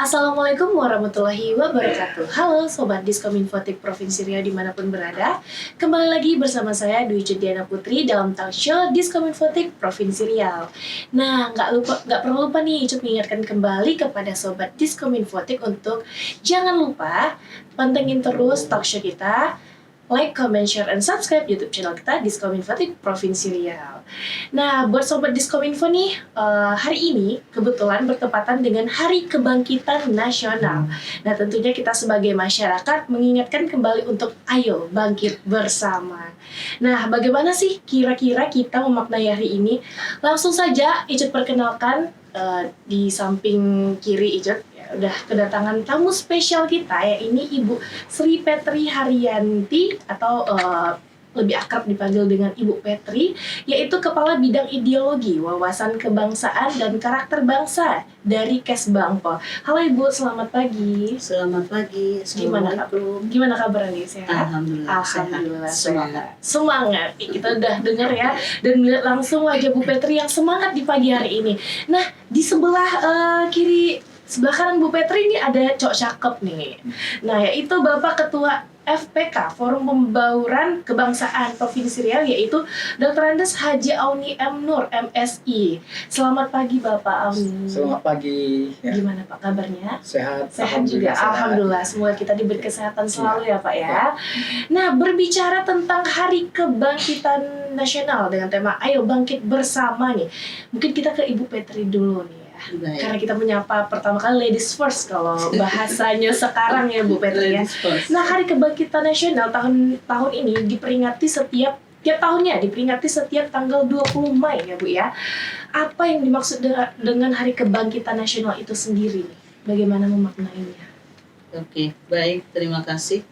Assalamualaikum warahmatullahi wabarakatuh. Halo Sobat Diskominfotik Provinsi Riau dimanapun berada. Kembali lagi bersama saya Dwi Judiana Putri dalam talk show Diskominfotik Provinsi Riau. Nah, nggak perlu lupa nih Icut mengingatkan kembali kepada Sobat Diskominfotik untuk jangan lupa pantengin terus talk show kita, like, comment, share, and subscribe YouTube channel kita Diskominfotik Provinsi Riau. Nah, buat Sobat Diskominfo nih, hari ini kebetulan bertepatan dengan Hari Kebangkitan Nasional. Nah, tentunya kita sebagai masyarakat mengingatkan kembali untuk ayo bangkit bersama. Nah, bagaimana sih kira-kira kita memaknai hari ini? Langsung saja Icut perkenalkan di samping kiri Icut. Udah kedatangan tamu spesial kita ya, ini Ibu Sri Petri Haryanti atau lebih akrab dipanggil dengan Ibu Petri, yaitu Kepala Bidang Ideologi, Wawasan Kebangsaan dan Karakter Bangsa dari Kesbangpol. Halo Ibu, selamat pagi. Selamat pagi. Gimana kabarnya? Sehat? Alhamdulillah. Semangat. Kita udah dengar ya dan melihat langsung wajah Bu Petri yang semangat di pagi hari ini. Nah, di sebelah sebelah kanan Bu Petri ini ada cowok cakep nih. Nah, yaitu Bapak Ketua FPK, Forum Pembauran Kebangsaan Provinsi Riau, yaitu Dr. Andes Haji Auni M. Nur, MSI. Selamat pagi Bapak Auni. Selamat pagi. Ya. Gimana Pak kabarnya? Sehat. Sehat juga. Alhamdulillah. Semoga kita diberi kesehatan selalu ya Pak ya. Nah, berbicara tentang Hari Kebangkitan Nasional dengan tema Ayo Bangkit Bersama nih. Mungkin kita ke Ibu Petri dulu nih. Baik. Karena kita menyapa pertama kali ladies first kalau bahasanya sekarang ya Bu Petri ya. Nah, Hari Kebangkitan Nasional tahun ini diperingati setiap tahunnya diperingati setiap tanggal 20 Mei ya Bu ya. Apa yang dimaksud dengan Hari Kebangkitan Nasional itu sendiri? Bagaimana memaknainya? Oke, baik, terima kasih.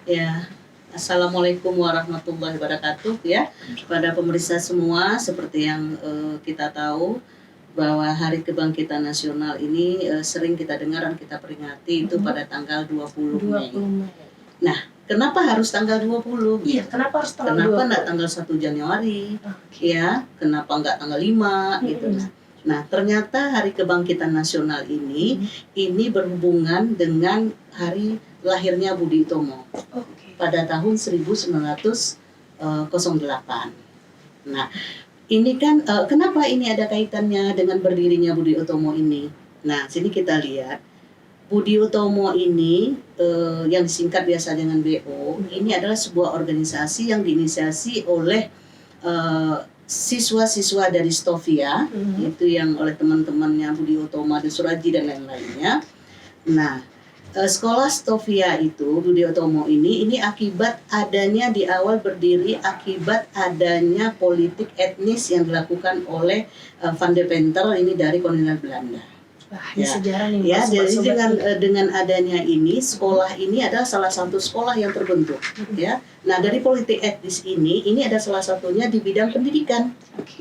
Ya, Assalamualaikum warahmatullahi wabarakatuh ya. Pada pemirsa semua, seperti yang kita tahu bahwa Hari Kebangkitan Nasional ini sering kita dengar dan kita peringati itu pada tanggal 20 Mei. Nah, kenapa harus tanggal 20? Iya, kenapa harus tanggal 20? Kenapa enggak tanggal 1 Januari? Ya, kenapa enggak tanggal 5 gitu. Nah, ternyata Hari Kebangkitan Nasional ini berhubungan dengan hari lahirnya Budi Utomo. Pada tahun 1908. Nah, ini kan kenapa ini ada kaitannya dengan berdirinya Budi Utomo ini? Nah, sini kita lihat Budi Utomo ini yang disingkat biasa dengan BO, ini adalah sebuah organisasi yang diinisiasi oleh siswa-siswa dari Stovia, itu yang oleh teman-temannya Budi Utomo, Ade Suraji dan lain-lainnya. Nah, sekolah Stovia itu Budi Utomo ini akibat adanya di awal berdiri akibat adanya politik etnis yang dilakukan oleh Van de Venter ini dari kolonial Belanda. Wah, ini sejarah nih. Ya, jadi dengan adanya ini sekolah ini adalah salah satu sekolah yang terbentuk. Ya, nah dari politik etnis ini ada salah satunya di bidang pendidikan.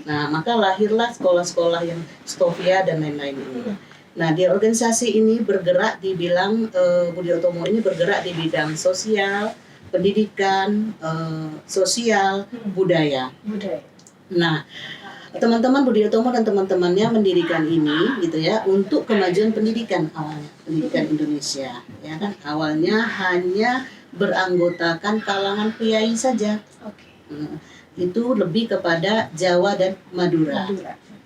Nah, maka lahirlah sekolah-sekolah yang Stovia dan lain-lain ini. Nah, di organisasi ini bergerak Budi Utomo ini bergerak di bidang sosial, pendidikan, sosial, budaya. Nah, teman-teman Budi Utomo dan teman-temannya mendirikan ini gitu ya untuk kemajuan pendidikan awalnya, pendidikan Indonesia. Ya kan, awalnya hanya beranggotakan kalangan priai saja. Itu lebih kepada Jawa dan Madura.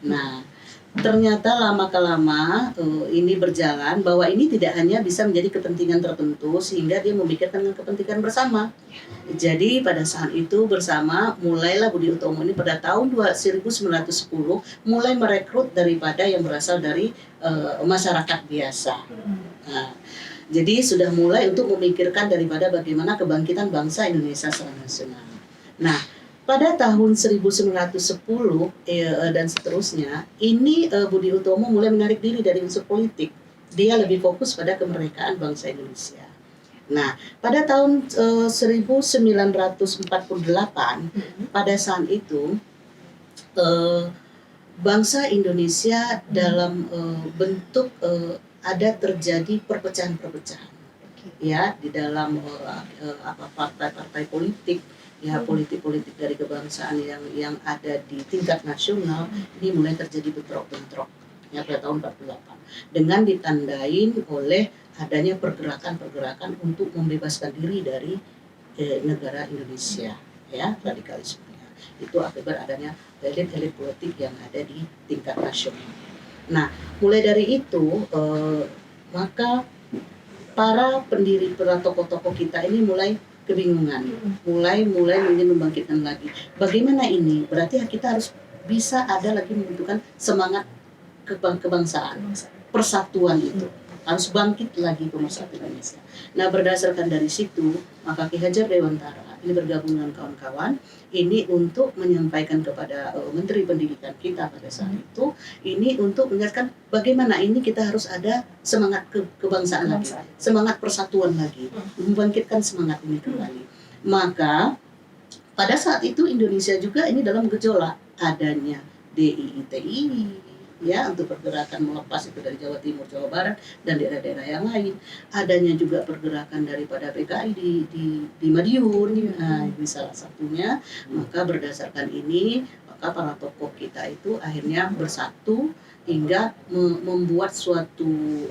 Nah, ternyata lama-kelama ini berjalan bahwa ini tidak hanya bisa menjadi kepentingan tertentu sehingga dia memikirkan kepentingan bersama. Jadi pada saat itu bersama mulailah Budi Utomo ini pada tahun 1910 mulai merekrut daripada yang berasal dari masyarakat biasa. Nah, jadi sudah mulai untuk memikirkan daripada bagaimana kebangkitan bangsa Indonesia secara nasional. Nah, pada tahun 1910 dan seterusnya, ini Budi Utomo mulai menarik diri dari unsur politik. Dia lebih fokus pada kemerdekaan bangsa Indonesia. Nah, pada tahun 1948, pada saat itu, bangsa Indonesia dalam bentuk ada terjadi perpecahan-perpecahan. Ya, di dalam partai-partai politik. Ya, politik-politik dari kebangsaan yang ada di tingkat nasional ini mulai terjadi bentrok-bentrok. ya pada tahun 48 dengan ditandain oleh adanya pergerakan-pergerakan untuk membebaskan diri dari negara Indonesia, ya, radikalismenya. Itu akibat adanya elit-elit politik yang ada di tingkat nasional. Nah, mulai dari itu maka para pendiri, para tokoh-tokoh kita ini mulai kebingungan, mulai ingin membangkitkan lagi. Bagaimana ini? Berarti kita harus bisa ada lagi membentukkan semangat kebangsaan, persatuan itu harus bangkit lagi pemersatu Indonesia. Nah, berdasarkan dari situ, maka Ki Hajar Dewantara ini bergabung dengan kawan-kawan ini untuk menyampaikan kepada Menteri Pendidikan kita pada saat itu, ini untuk mengingatkan bagaimana ini kita harus ada semangat kebangsaan lagi, semangat persatuan lagi, membangkitkan semangat ini kembali. Maka pada saat itu Indonesia juga ini dalam gejolak, adanya DIITI, ya, untuk pergerakan melepas itu dari Jawa Timur, Jawa Barat dan daerah-daerah yang lain. Adanya juga pergerakan daripada PKI di Madiun, nah, ini salah satunya. Maka berdasarkan ini, maka para tokoh kita itu akhirnya bersatu hingga membuat suatu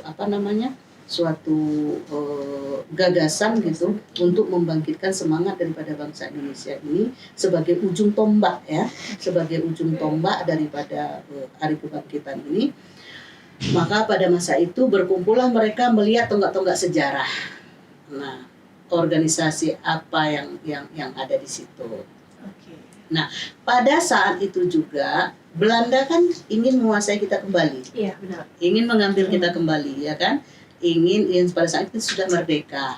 gagasan gitu untuk membangkitkan semangat daripada bangsa Indonesia ini sebagai ujung tombak, ya, sebagai ujung tombak daripada hari kebangkitan ini. Maka pada masa itu berkumpullah mereka melihat tonggak-tonggak sejarah. Nah, organisasi apa yang ada di situ. Nah, pada saat itu juga Belanda kan ingin menguasai kita kembali. Iya, benar. Ingin mengambil kita kembali, ya kan? Ingin pada saat itu sudah merdeka.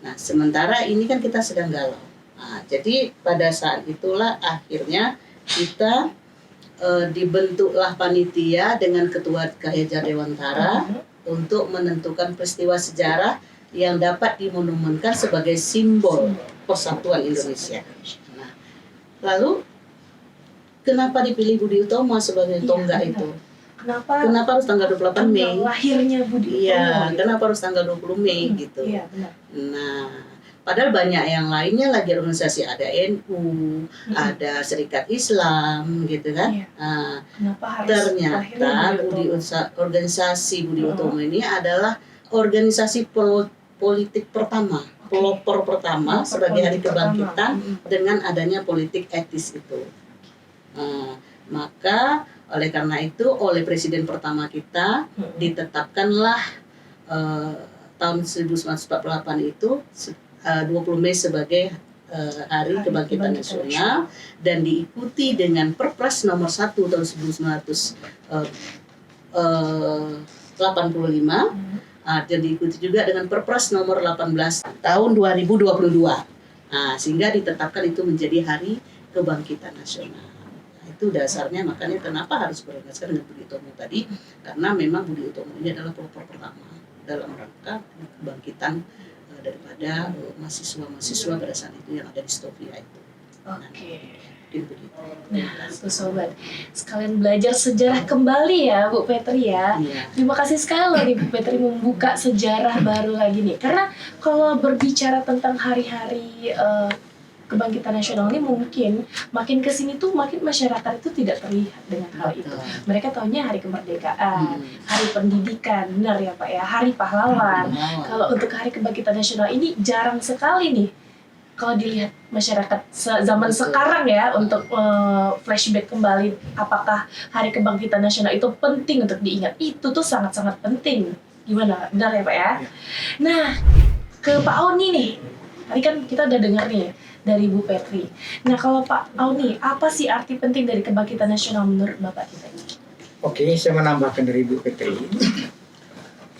Nah, sementara ini kan kita sedang galau. Nah, jadi pada saat itulah akhirnya kita dibentuklah panitia dengan Ketua Ki Hajar Dewantara untuk menentukan peristiwa sejarah yang dapat dimonumenkan sebagai simbol persatuan Indonesia. Nah, lalu kenapa dipilih Budi Utomo sebagai tonggak itu? Kenapa harus tanggal 28 Mei? Lahirnya Budi Utomo. Iya, kenapa harus tanggal 20 Mei gitu. Iya, benar. Nah, padahal banyak yang lainnya lagi organisasi, ada NU, ada Serikat Islam gitu kan. Iya. Nah, Kenapa harus ternyata organisasi Budi Utomo ini adalah organisasi politik pertama, pelopor pertama sebagai hari kebangkitan dengan adanya politik etis itu. Maka oleh karena itu oleh presiden pertama kita ditetapkanlah tahun 1948 itu 20 Mei sebagai hari kebangkitan nasional dan diikuti dengan Perpres nomor 1 tahun 1985 dan diikuti juga dengan Perpres nomor 18 tahun 2022. Nah, sehingga ditetapkan itu menjadi hari kebangkitan nasional. Itu dasarnya, makanya kenapa harus berorganisasi dengan Budi Utomo tadi, karena memang Budi Utomo ini adalah pelopor pertama dalam rangka kebangkitan daripada mahasiswa-mahasiswa pada saat itu yang ada di Stovia itu. Nah, tuh sobat, sekalian belajar sejarah kembali ya Bu Petri ya. Terima kasih sekali loh nih Bu Petri membuka sejarah baru lagi nih. Karena kalau berbicara tentang hari-hari kebangkitan nasional ini mungkin makin kesini tuh makin masyarakat itu tidak terlihat dengan hal itu. Mereka taunya hari kemerdekaan, hari pendidikan, benar ya Pak ya, hari pahlawan. Kalau untuk hari kebangkitan nasional ini jarang sekali nih kalau dilihat masyarakat zaman sekarang ya untuk flashback kembali apakah hari kebangkitan nasional itu penting untuk diingat. Itu tuh sangat-sangat penting. Gimana? Benar ya Pak ya? Nah, ke Pak Auni nih. Tadi kan kita udah dengar nih dari Bu Petri. Nah, kalau Pak Auni, apa sih arti penting dari kebangkitan nasional menurut Bapak kita ini? Oke, saya menambahkan dari Bu Petri.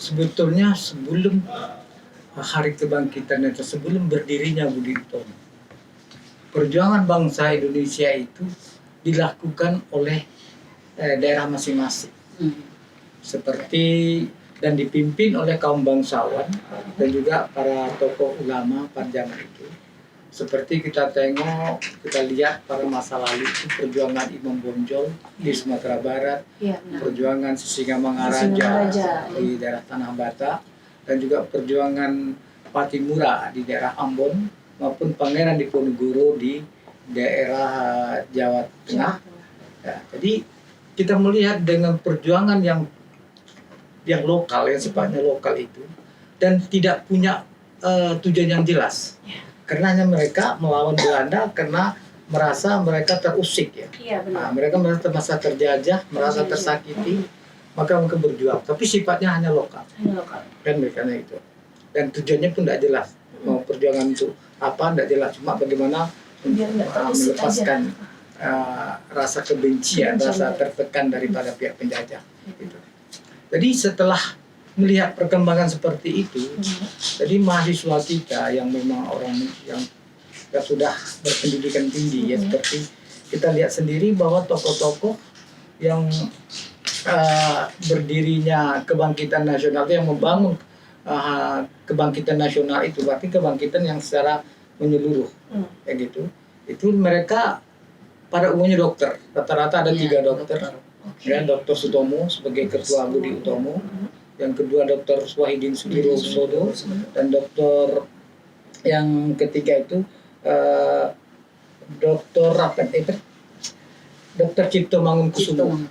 Sebetulnya sebelum hari kebangkitan itu, sebelum berdirinya Budi Utomo, perjuangan bangsa Indonesia itu dilakukan oleh daerah masing-masing. Seperti dan dipimpin oleh kaum bangsawan dan juga para tokoh ulama pada zaman itu. Seperti kita tengok, kita lihat pada masa lalu itu perjuangan Imam Bonjol di Sumatera Barat, perjuangan Sisingamangaraja di daerah Tanah Batak, dan juga perjuangan Patimura di daerah Ambon, maupun Pangeran Diponegoro di daerah Jawa Tengah. Ya, jadi kita melihat dengan perjuangan yang lokal, yang sifatnya lokal itu, dan tidak punya tujuan yang jelas. Karena hanya mereka melawan Belanda karena merasa mereka terusik ya. Iya benar. Nah, mereka merasa terjajah, merasa tersakiti, maka mereka berjuang. Tapi sifatnya hanya lokal. Hanya lokal. Kan mereka itu. Dan tujuannya pun tidak jelas. Mau perjuangan itu apa tidak jelas. Cuma bagaimana Biar nggak terusik melepaskan rasa kebencian, Kebencian, rasa ya. tertekan daripada pihak penjajah. Gitu. Jadi setelah melihat perkembangan seperti itu, jadi mahasiswa kita yang memang orang yang sudah berpendidikan tinggi ya, seperti kita lihat sendiri bahwa tokoh-tokoh yang berdirinya kebangkitan nasional itu, yang membangun kebangkitan nasional itu, berarti kebangkitan yang secara menyeluruh, kayak gitu. Itu mereka pada umumnya dokter, rata-rata ada 3 dokter. Ya, Dr. Sutomo sebagai ketua Budi Utomo, yang kedua Dr. Wahidin Sudirosodo, dan dokter yang ketiga itu Dr. Dr. Cipto Mangunkusumo.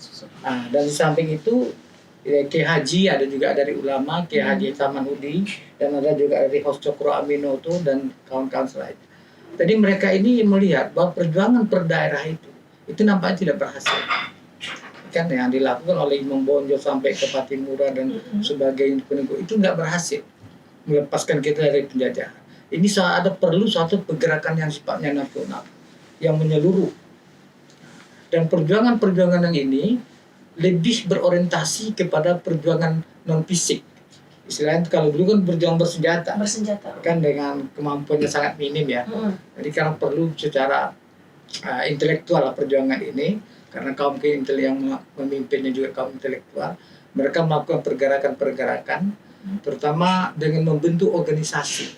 Nah, dan di samping itu Kiai Haji ada juga dari ulama, Kiai Haji Samanhudi, dan ada juga dari Hos Cokro Aminoto dan kawan-kawan selain. Jadi mereka ini melihat bahwa perjuangan per daerah itu nampaknya tidak berhasil. Kan yang dilakukan oleh Imam Bonjol sampai ke Patimura dan sebagainya itu nggak berhasil melepaskan kita dari penjajahan. Ini perlu suatu pergerakan yang sifatnya nasional, yang menyeluruh. Dan perjuangan-perjuangan yang ini lebih berorientasi kepada perjuangan non fisik. Istilahnya kalau dulu kan berjuang bersenjata. Kan dengan kemampuannya sangat minim ya. Jadi kalau perlu secara intelektual perjuangan ini, karena kaum intelektual yang memimpinnya juga kaum intelektual, mereka melakukan pergerakan-pergerakan, terutama dengan membentuk organisasi.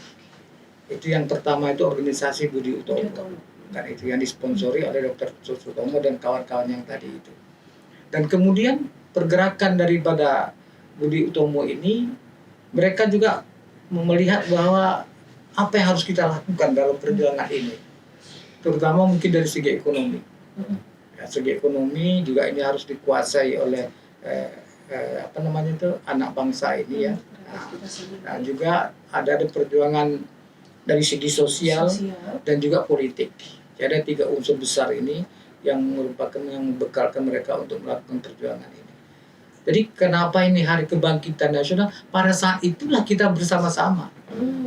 Itu yang pertama itu organisasi Budi Utomo. Dan itu yang disponsori oleh Dr. Sutomo dan kawan-kawan yang tadi itu. Dan kemudian pergerakan daripada Budi Utomo ini, mereka juga melihat bahwa apa yang harus kita lakukan dalam perjuangan ini, terutama mungkin dari segi ekonomi. Ya, segi ekonomi juga ini harus dikuasai oleh anak bangsa ini ya. Nah, juga ada perjuangan dari segi sosial dan juga politik. Jadi ada 3 unsur besar ini yang merupakan yang membekalkan mereka untuk melakukan perjuangan ini. Jadi kenapa ini Hari Kebangkitan Nasional? Pada saat itulah kita bersama-sama,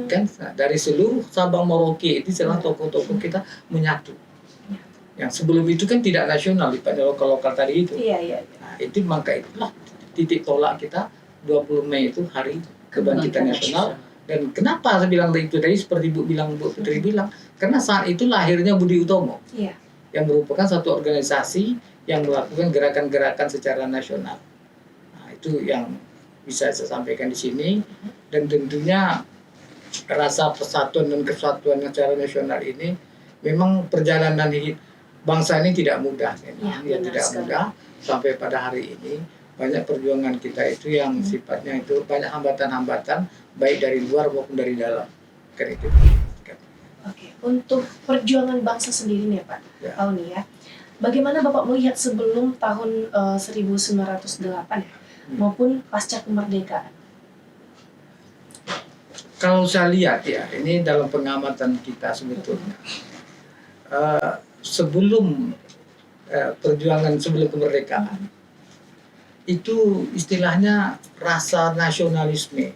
kan dari seluruh Sabang Merauke itu setelah tokoh-tokoh kita menyatu. Yang sebelum itu kan tidak nasional, pada lokal-lokal tadi itu. Nah, itu maka itulah titik tolak kita 20 Mei itu Hari Kebangkitan Nasional. Dan kenapa saya bilang itu tadi seperti Bu Putri bilang, karena saat itu lahirnya Budi Utomo, yang merupakan satu organisasi yang melakukan gerakan-gerakan secara nasional. Nah, itu yang bisa saya sampaikan di sini. Dan tentunya rasa persatuan dan kesatuan secara nasional ini memang perjalanan bangsa ini tidak mudah, tidak mudah sampai pada hari ini. Banyak perjuangan kita itu yang sifatnya itu banyak hambatan-hambatan baik dari luar maupun dari dalam. Kan itu. Oke, untuk perjuangan bangsa sendiri nih Pak, tahu nih ya. Bagaimana Bapak melihat sebelum tahun 1908 ya, maupun pasca kemerdekaan? Kalau saya lihat ya, ini dalam pengamatan kita sebetulnya. Sebelum perjuangan sebelum kemerdekaan, itu istilahnya rasa nasionalisme,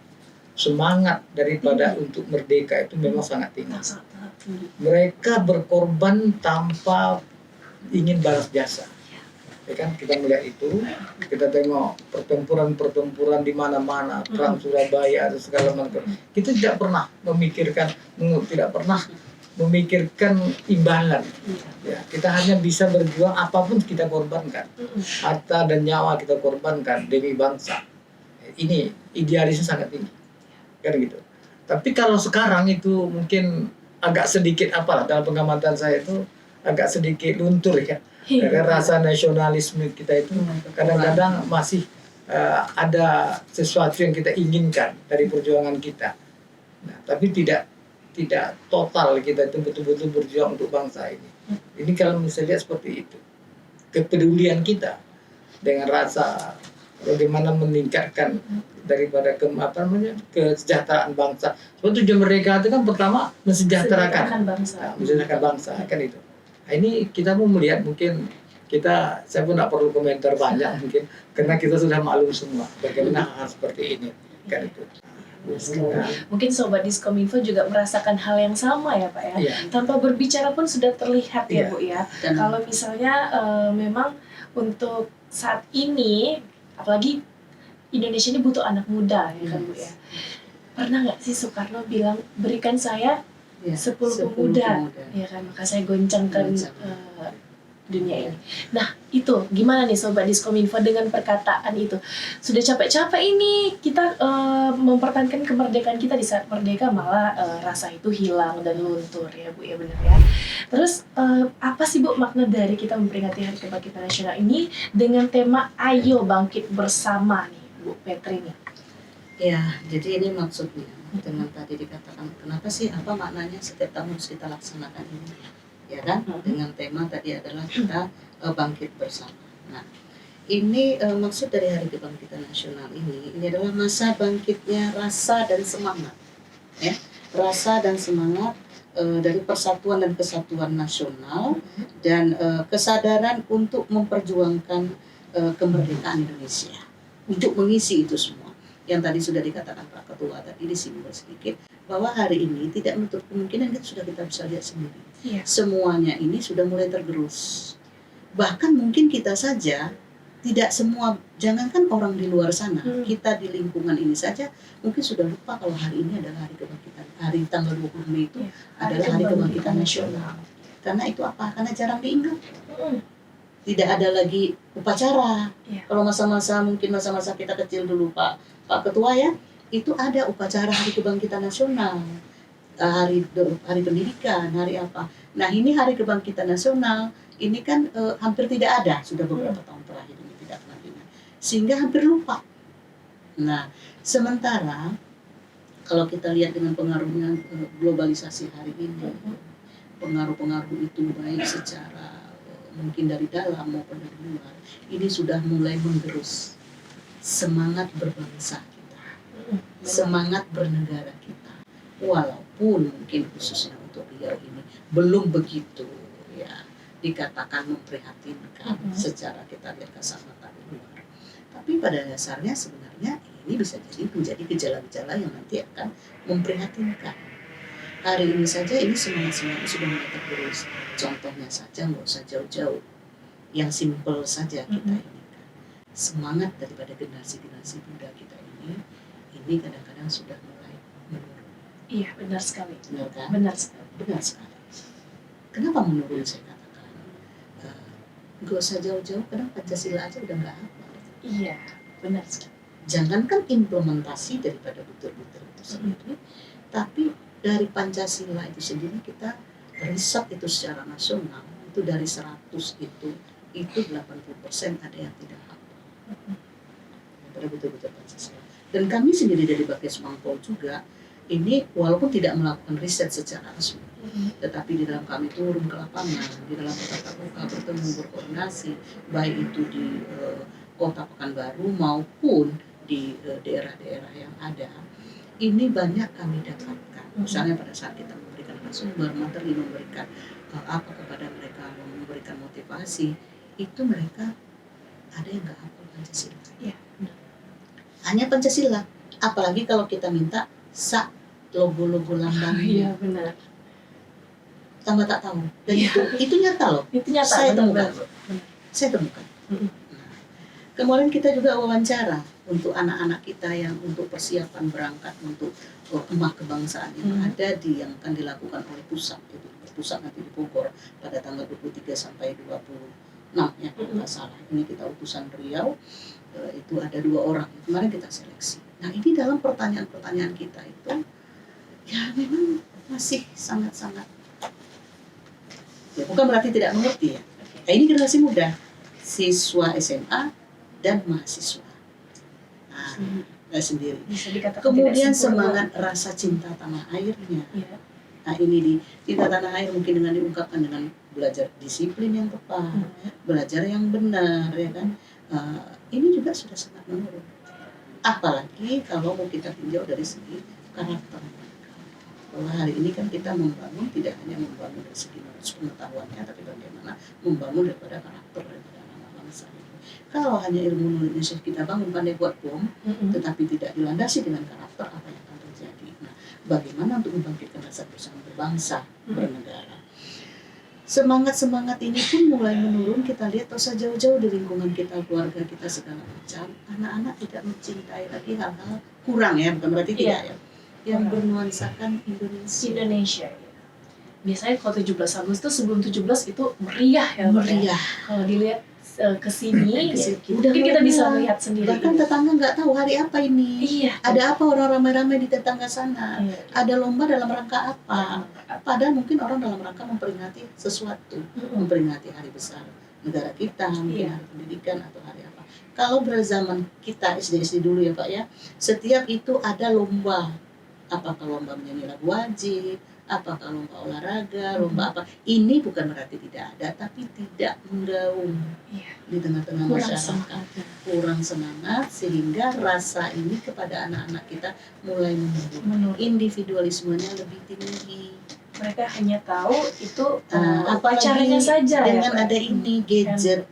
semangat daripada untuk merdeka itu memang sangat tinggi. Mereka berkorban tanpa ingin balas jasa. Ya kan, kita melihat itu, kita tengok pertempuran di mana-mana, perang Surabaya atau segala macam. Kita tidak pernah memikirkan imbalan. Ya, kita hanya bisa berjuang apapun kita korbankan. Harta dan nyawa kita korbankan demi bangsa. Ini idealisnya sangat tinggi. Kan gitu. Tapi kalau sekarang itu mungkin agak sedikit dalam pengamatan saya itu agak sedikit luntur ya. Karena rasa nasionalisme kita itu kadang-kadang masih ada sesuatu yang kita inginkan dari perjuangan kita. Nah, tapi tidak total kita itu betul-betul berjuang untuk bangsa ini. Ini kalau misalnya lihat seperti itu, kepedulian kita dengan rasa bagaimana meningkatkan daripada kesejahteraan bangsa. Sebab tujuan merdeka itu kan pertama Sejahterakan mensejahterakan bangsa. mensejahterakan bangsa kan itu. Nah, ini kita mau melihat mungkin saya pun tidak perlu komentar banyak mungkin karena kita sudah maklum semua bagaimana hal seperti ini kan itu. Mungkin Sobat Diskominfo juga merasakan hal yang sama ya Pak ya. Iya. Tanpa berbicara pun sudah terlihat ya Iya. Bu ya. Dan Kalau misalnya memang untuk saat ini, apalagi Indonesia ini butuh anak muda ya kan Bu ya. Pernah nggak sih Soekarno bilang berikan saya ya, 10 pemuda, ya kan, maka saya goncangkan dunia ini. Nah itu gimana nih Sobat Diskominfo dengan perkataan itu? Sudah capek-capek ini kita mempertahankan kemerdekaan kita, di saat merdeka malah rasa itu hilang dan luntur ya Bu ya, benar ya. Terus apa sih Bu makna dari kita memperingati Hari Kebangkitan Nasional ini dengan tema Ayo Bangkit Bersama nih Bu Petri nih? Ya, jadi ini maksudnya dengan tadi dikatakan kenapa sih, apa maknanya setiap tahun harus kita laksanakan ini, ya kan? Dengan tema tadi adalah kita bangkit bersama. Nah, ini maksud dari Hari Kebangkitan Nasional ini adalah masa bangkitnya rasa dan semangat, ya, rasa dan semangat dari persatuan dan kesatuan nasional dan kesadaran untuk memperjuangkan kemerdekaan Indonesia, untuk mengisi itu semua. Yang tadi sudah dikatakan Pak Ketua tadi disinggung sedikit bahwa hari ini tidak menutup kemungkinan sudah kita bisa lihat sendiri. Iya. Semuanya ini sudah mulai tergerus. Bahkan mungkin kita saja tidak semua, jangankan orang di luar sana, kita di lingkungan ini saja mungkin sudah lupa kalau hari ini adalah hari kebangkitan. Hari tanggal 20 Mei itu adalah hari kebangkitan nasional. Karena itu apa? Karena jarang diingat. Tidak ada lagi upacara. Kalau masa-masa mungkin masa-masa kita kecil dulu Pak Ketua ya, itu ada upacara Hari Kebangkitan Nasional, hari pendidikan, hari apa. Nah ini Hari Kebangkitan Nasional ini kan hampir tidak ada, sudah beberapa tahun terakhir ini tidak pernah ingat, sehingga hampir lupa. Nah sementara kalau kita lihat dengan pengaruhnya globalisasi hari ini, pengaruh-pengaruh itu baik secara mungkin dari dalam maupun dari luar, ini sudah mulai menggerus semangat berbangsa kita, semangat bernegara kita. Walaupun mungkin khususnya untuk beliau ini belum begitu ya dikatakan memprihatinkan secara kita lihat kasat mata di luar. Tapi pada dasarnya sebenarnya ini bisa jadi menjadi gejala-gejala yang nanti akan memprihatinkan. Hari ini saja ini semangat-semangat sudah mulai tergerus. Contohnya saja nggak usah jauh-jauh, yang simpel saja kita ini. Semangat daripada generasi-generasi muda kita ini kadang-kadang sudah mulai menurun. Iya, benar sekali. Benar kan? Benar sekali. Benar sekali. Kenapa menurun saya katakan? Nggak usah jauh-jauh, kadang Pancasila aja udah nggak hafal. Iya, benar sekali. Jangankan implementasi daripada butir-butir itu sendiri, tapi dari Pancasila itu sendiri kita riset itu secara nasional, itu dari 100 itu 80% ada yang tidak hafal. Pada betul-betul Pancasila. Dan kami sendiri dari Bakes Mangpol juga ini walaupun tidak melakukan riset secara resmi, tetapi di dalam kami turun ke lapangan, di dalam tatap muka bertemu berkoordinasi, baik itu di Kota Pekanbaru maupun di daerah-daerah yang ada, ini banyak kami dapatkan. Misalnya pada saat kita memberikan sumber materi, memberikan apa kepada mereka, memberikan motivasi, itu mereka ada yang nggak hafal Pancasila. Iya. Hanya Pancasila. Apalagi kalau kita minta logo-logo lambangnya. Iya benar. Tambah tak tahu. Dan itu nyata loh. Itu nyata. Saya benar, temukan. Saya temukan. Nah, kemarin kita juga wawancara untuk anak-anak kita yang untuk persiapan berangkat untuk emak kebangsaan yang ada yang akan dilakukan oleh pusat nanti di Bogor pada tanggal 23 sampai 26 ya kalau nggak salah. Ini kita utusan Riau, itu ada 2 orang. Kemarin kita seleksi. Nah ini dalam pertanyaan-pertanyaan kita itu ya memang masih sangat-sangat ya, bukan berarti tidak mengerti ya. Nah, ini generasi muda, siswa SMA dan mahasiswa. Nah, sendiri. Kemudian semangat rasa cinta tanah airnya. Ya. Nah ini di cinta tanah air mungkin dengan diungkapkan dengan belajar disiplin yang tepat, belajar yang benar, ya kan, ini juga sudah sangat menurun. Apalagi kalau mau kita tinjau dari segi karakter. Bahwa hari ini kan kita membangun tidak hanya membangun dari segi pengetahuannya, tapi bagaimana membangun daripada karakter daripada anak bangsa ini. Kalau hanya ilmu Indonesia kita bangun pandai buat bom, tetapi tidak dilandasi dengan karakter, apa yang akan terjadi? Nah, bagaimana untuk membangkitkan rasa bersama berbangsa, bernegara? Semangat ini pun mulai menurun. Kita lihat usah jauh-jauh di lingkungan kita, keluarga kita segala macam. Anak-anak tidak mencintai lagi hal-hal kurang ya, bukan berarti tidak ya. Yang bernuansakan Indonesia. Ya. Biasanya kalau 17 Agustus sebelum 17 itu meriah ya. Meriah. Kalau dilihat kesini, Udah mungkin kita mulai bisa meriah. melihat sendiri. Bahkan tetangga nggak tahu hari apa ini. Iya. Ada apa orang ramai-ramai di tetangga sana? Iya. Ada lomba dalam rangka apa? Padahal mungkin orang dalam rangka memperingati sesuatu, memperingati hari besar negara kita, mungkin hari pendidikan atau hari apa. Kalau berzaman kita SD dulu ya Pak ya, setiap itu ada lomba. Apakah lomba menyanyi lagu wajib, apakah lomba olahraga, lomba apa. Ini bukan berarti tidak ada, tapi tidak menggaung di tengah-tengah masyarakat. Kurang semangat, sehingga rasa ini kepada anak-anak kita mulai menurun. Individualismenya lebih tinggi. Mereka hanya tahu itu apalagi acaranya saja dengan ya, ada ini gadget.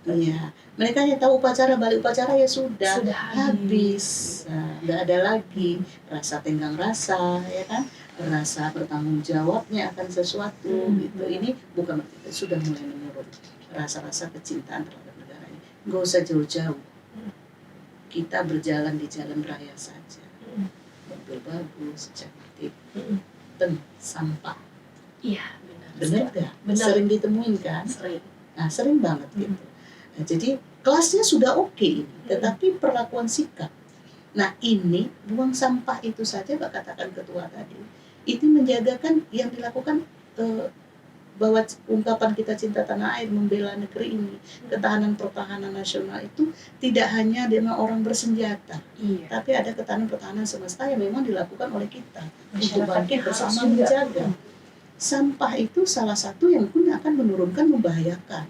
Iya. Mereka hanya tahu upacara, balik upacara ya sudah habis. Nggak ada lagi rasa tenggang rasa, ya kan? Rasa bertanggung jawabnya akan sesuatu gitu. Ini bukan berarti sudah mulai menurun. Rasa-rasa kecintaan terhadap negara ini. Nggak usah jauh-jauh. Kita berjalan di jalan raya saja. Mobil bagus, cantik. Sampah. Iya, benar nggak? Sering ditemuin kan? Sering banget gitu. Nah, jadi kelasnya sudah oke ini, tetapi perlakuan sikap. Nah ini buang sampah itu saja, Mbak katakan ketua tadi, itu menjagakan yang dilakukan bahwa ungkapan kita cinta tanah air, membela negeri ini, ketahanan pertahanan nasional itu tidak hanya dengan orang bersenjata, tapi ada ketahanan pertahanan semesta yang memang dilakukan oleh kita untuk bangkit bersama menjaga. Sampah itu salah satu yang pun akan menurunkan, membahayakan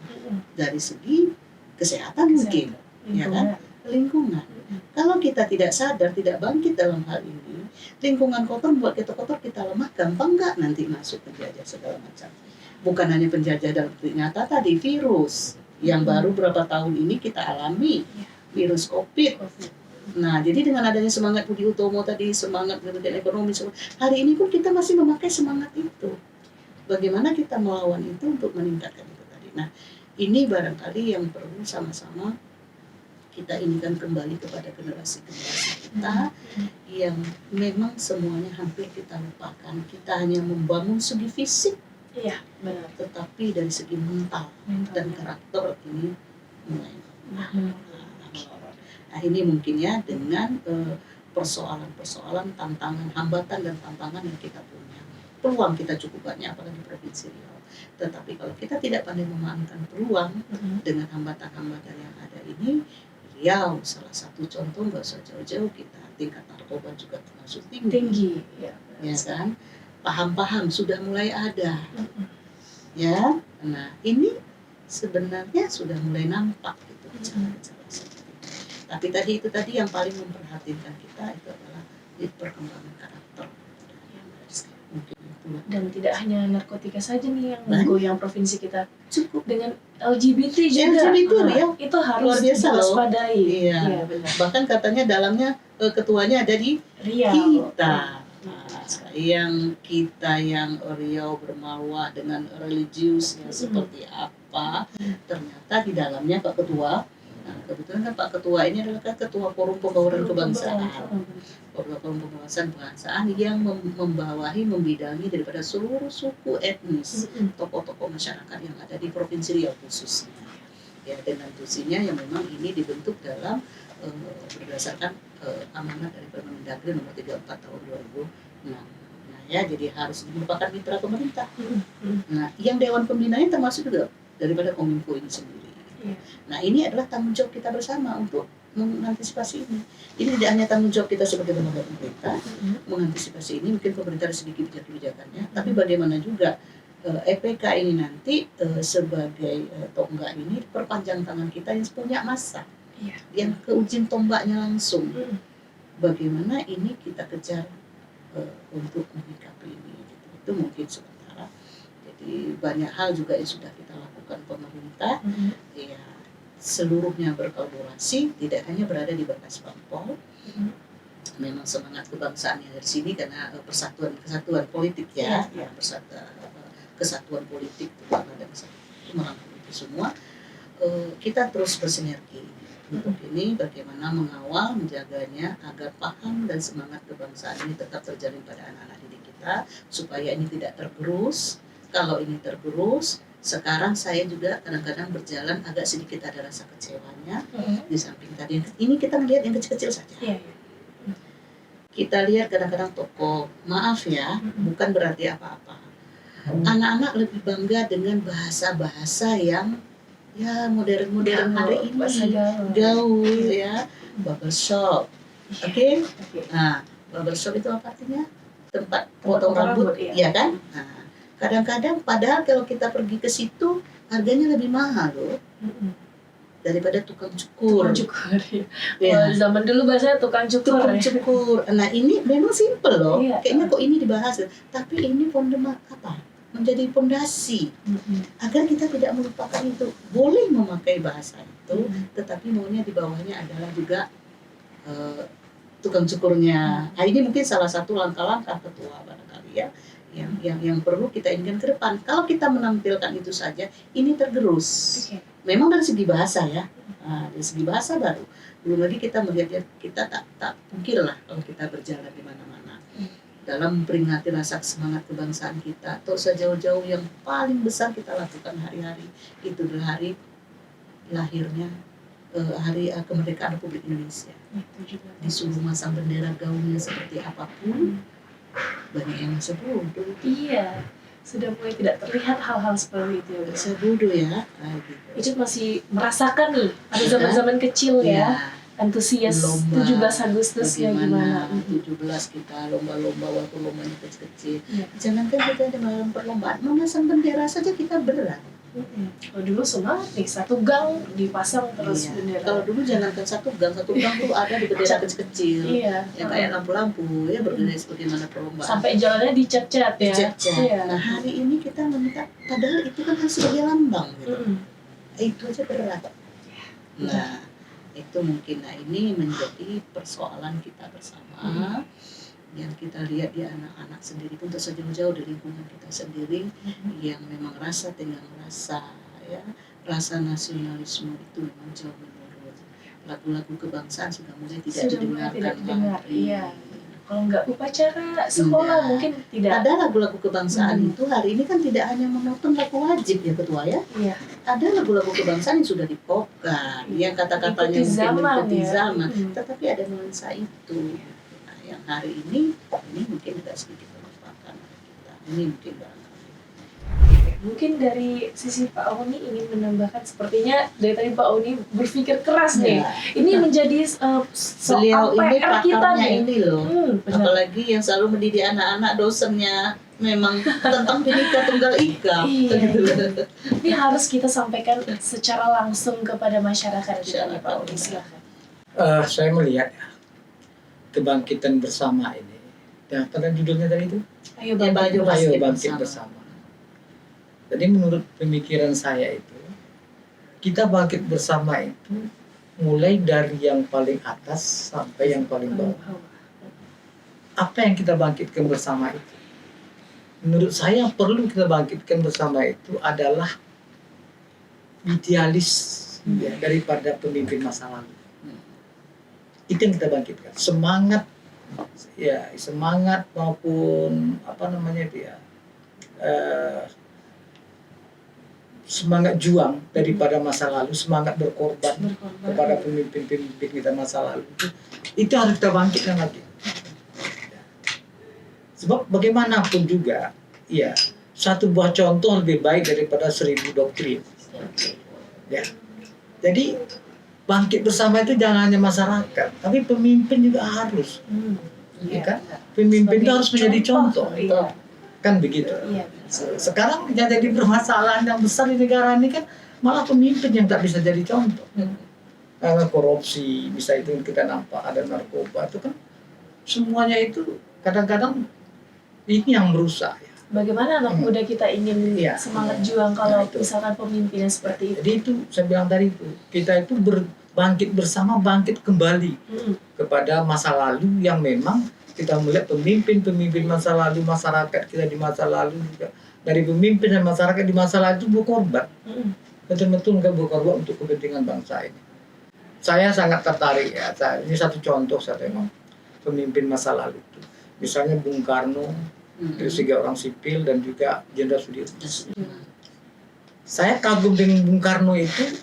dari segi kesehatan mungkin, ya kan, lingkungan. Kalau kita tidak sadar, tidak bangkit dalam hal ini, lingkungan kotor membuat kita kotor, kita lemah, gampang nggak nanti masuk penjajah segala macam. Bukan hanya penjajah dalam nyata tadi, virus yang baru berapa tahun ini kita alami, virus COVID. Nah, jadi dengan adanya semangat Budi Utomo tadi, semangat pendidikan ekonomi, hari ini pun kita masih memakai semangat itu. Bagaimana kita melawan itu untuk meningkatkan itu tadi. Nah, ini barangkali yang perlu sama-sama kita inikan kembali kepada generasi-generasi kita yang memang semuanya hampir kita lupakan. Kita hanya membangun segi fisik, benar. Tetapi dari segi mental dan karakter ini mulai menurun. Nah, ini mungkin ya dengan persoalan-persoalan, tantangan, hambatan dan tantangan yang kita punya. Peluang kita cukup banyak, apalagi Provinsi Riau. Tetapi kalau kita tidak pandai memanfaatkan peluang dengan hambatan-hambatan yang ada ini, Riau salah satu contoh, nggak usah jauh-jauh, kita tingkat narkoba juga termasuk tinggi, ya kan? Paham-paham sudah mulai ada, ya. Nah ini sebenarnya sudah mulai nampak gitu cara-cara seperti itu. Tapi itu tadi yang paling memperhatikan kita itu adalah perkembangan karakter. Dan tidak hanya narkotika saja nih yang menggoyang provinsi kita, cukup dengan LGBT juga. Ya. Itu harus diwaspadai. Iya. Bahkan katanya dalamnya ketuanya ada di Riau. Kita. Yang kita yang Riau bermarwah dengan religiusnya seperti apa, ternyata di dalamnya Pak Ketua. Nah, kebetulan kan Pak Ketua ini adalah Ketua Forum Penggawaran Kebangsaan. Forum Kebangsaan yang membawahi, membidangi daripada seluruh suku etnis, tokoh-tokoh masyarakat yang ada di Provinsi Riau khususnya. Ya, dengan tusinya yang memang ini dibentuk dalam berdasarkan amanat dari Permendagri nomor 34 tahun 2006. Nah, ya, jadi harus merupakan mitra pemerintah. Nah, yang Dewan Pembinanya termasuk juga daripada Kominfo ini sendiri. Nah, ini adalah tanggung jawab kita bersama untuk mengantisipasi ini. Ini tidak hanya tanggung jawab kita sebagai lembaga pemerintah mengantisipasi ini, mungkin pemerintah dari segi kebijakannya, tapi bagaimana juga EPK ini nanti sebagai tonggak ini perpanjang tangan kita yang punya masa, Iya. yang ke ujung tombaknya langsung. Mm. Bagaimana ini kita kejar untuk menyikapi ini, gitu. Itu mungkin sementara. Jadi banyak hal juga yang sudah kita lakukan pemerintah, Mm. ya seluruhnya berkolaborasi, tidak hanya berada di batas parpol. Mm. Memang semangat kebangsaannya dari sini karena kesatuan politik Iya, ya, kesatuan politik terutama dan itu merangkul itu semua. Kita terus bersinergi untuk ini bagaimana mengawal, menjaganya agar paham dan semangat kebangsaan ini tetap terjalin pada anak-anak didik kita supaya ini tidak tergerus. Kalau ini tergerus, sekarang saya juga kadang-kadang berjalan agak sedikit ada rasa kecewanya. Mm. Di samping tadi ini kita melihat yang kecil-kecil saja. Iya, iya. Kita lihat kadang-kadang tokoh, maaf ya, bukan berarti apa-apa. Anak-anak lebih bangga dengan bahasa-bahasa yang ya modern hari ini, Bahasa gaul. gaul ya, barbershop. Oke? Oke. Nah, barbershop itu apa artinya? Tempat potong potong rambut, rambut, iya. ya kan? Nah, kadang-kadang padahal kalau kita pergi ke situ harganya lebih mahal loh Mm. daripada tukang cukur. Tukang cukur. Ya. Ya. Kalau zaman dulu bahasanya tukang cukur. Tukang ya. cukur. Nah ini memang simpel loh. Iya. Kayaknya kok ini dibahas, tapi ini menjadi fondasi Mm. agar kita tidak melupakan itu. Boleh memakai bahasa itu, Mm. tetapi maunya di bawahnya adalah juga tukang cukurnya. Nah ini mungkin salah satu langkah-langkah ketua barangkali ya, yang perlu kita inginkan ke depan. Kalau kita menampilkan itu saja, ini tergerus. Oke. Memang dari segi bahasa ya, dari segi bahasa baru. Belum lagi kita melihatnya, kita tak pungkir lah kalau kita berjalan di mana-mana dalam memperingati rasa semangat kebangsaan kita atau sejauh-jauh yang paling besar kita lakukan hari-hari itu adalah hari lahirnya hari kemerdekaan Republik Indonesia. Itu juga. Disuruh masang bendera gaulnya seperti apapun, banyak yang masih bodoh. Iya. Sudah mulai tidak terlihat hal-hal seperti itu. Ya. Saya bodoh ya, gitu. Itu masih merasakan nih pada zaman-zaman kecil ya, antusias Lomba, 17 Agustusnya gimana. bagaimana 17 kita lomba-lomba waktu lombanya kecil-kecil. Iya. Jangankan kita dalam perlombaan, memasang bendera saja kita berat. Kalau dulu semangat nih, satu gang dipasang terus Iya. bendera. Kalau dulu jangankan satu gang tuh ada di bendera kecil-kecil. Iya. Yang kayak lampu-lampu ya berdiri sebagaimana perlombaan. Sampai jalannya dicat-cat ya. Dicat-cat. Iya. Nah hari ini kita meminta, padahal itu kan harus sebagai lambang gitu. Itu aja berat. Nah itu mungkin, nah ini menjadi persoalan kita bersama yang kita lihat di anak-anak sendiri pun sejauh-jauh dari lingkungan kita sendiri yang memang rasa tenggang rasa ya, rasa nasionalisme itu memang jauh menurun. Lagu-lagu kebangsaan sudah mulai tidak didengarkan lagi. Iya. Kalau nggak upacara sekolah Enggak. mungkin tidak. Ada lagu-lagu kebangsaan itu hari ini kan tidak hanya menonton lagu wajib ya ketua ya. Iya. Ada lagu-lagu kebangsaan yang sudah dipopkan, yang kata-katanya Ikuti mungkin zaman mengikuti ya. zaman, tetapi ada nuansa itu. Nah, yang hari ini mungkin tidak sedikit melupakan kita. Ini mungkin barangkali. Mungkin dari sisi Pak Auni ingin menambahkan, sepertinya dari tadi Pak Auni berpikir keras nih. Ya, Ini menjadi beliau soal ini PR kita pakarnya nih. ini loh. Benar. Apalagi yang selalu mendidik anak-anak, dosennya memang tentang Bhinneka Tunggal Ika. Iya. Gitu. Ini harus kita sampaikan secara langsung kepada masyarakat kita nih Pak Auni. Silakan. Saya melihat ya, kebangkitan bersama ini. Dan apa judulnya tadi itu? Ayo Ya, Bang. Ayo Ayo bangkit bangkit bersama. Jadi menurut pemikiran saya itu, kita bangkit bersama itu mulai dari yang paling atas sampai yang paling bawah. Apa yang kita bangkitkan bersama itu? Menurut saya yang perlu kita bangkitkan bersama itu adalah idealis ya, daripada pemimpin masa lalu. Itu yang kita bangkitkan. Semangat ya, semangat maupun apa namanya itu ya, semangat juang daripada masa lalu, semangat berkorban kepada pemimpin-pemimpin kita masa lalu itu harus kita bangkitkan lagi. Sebab bagaimanapun juga, ya satu buah contoh lebih baik daripada 1000 doktrin. Ya, jadi bangkit bersama itu jangan hanya masyarakat, tapi pemimpin juga harus. Ya kan? Pemimpin itu harus menjadi contoh. Iya. Kan begitu. Iya. Sekarang yang jadi permasalahan yang besar di negara ini kan malah pemimpin yang tak bisa jadi contoh. Karena korupsi, bisa itu kita nampak ada narkoba itu kan semuanya itu kadang-kadang ini yang merusak. Ya. Bagaimana anak muda kita ingin Iya. semangat juang kalau Nah, itu. misalkan pemimpinnya seperti itu? Jadi itu saya bilang tadi itu kita itu bangkit bersama, bangkit kembali kepada masa lalu yang memang kita melihat pemimpin masa lalu, masyarakat kita di masa lalu juga dari pemimpin dan masyarakat di masa lalu itu berkorban, betul-betul nggak berkorban untuk kepentingan bangsa ini. Saya sangat tertarik ya, ini satu contoh saya tengok pemimpin masa lalu itu, misalnya Bung Karno dari segi orang sipil dan juga Jenderal Sudirman. Saya kagum dengan Bung Karno itu,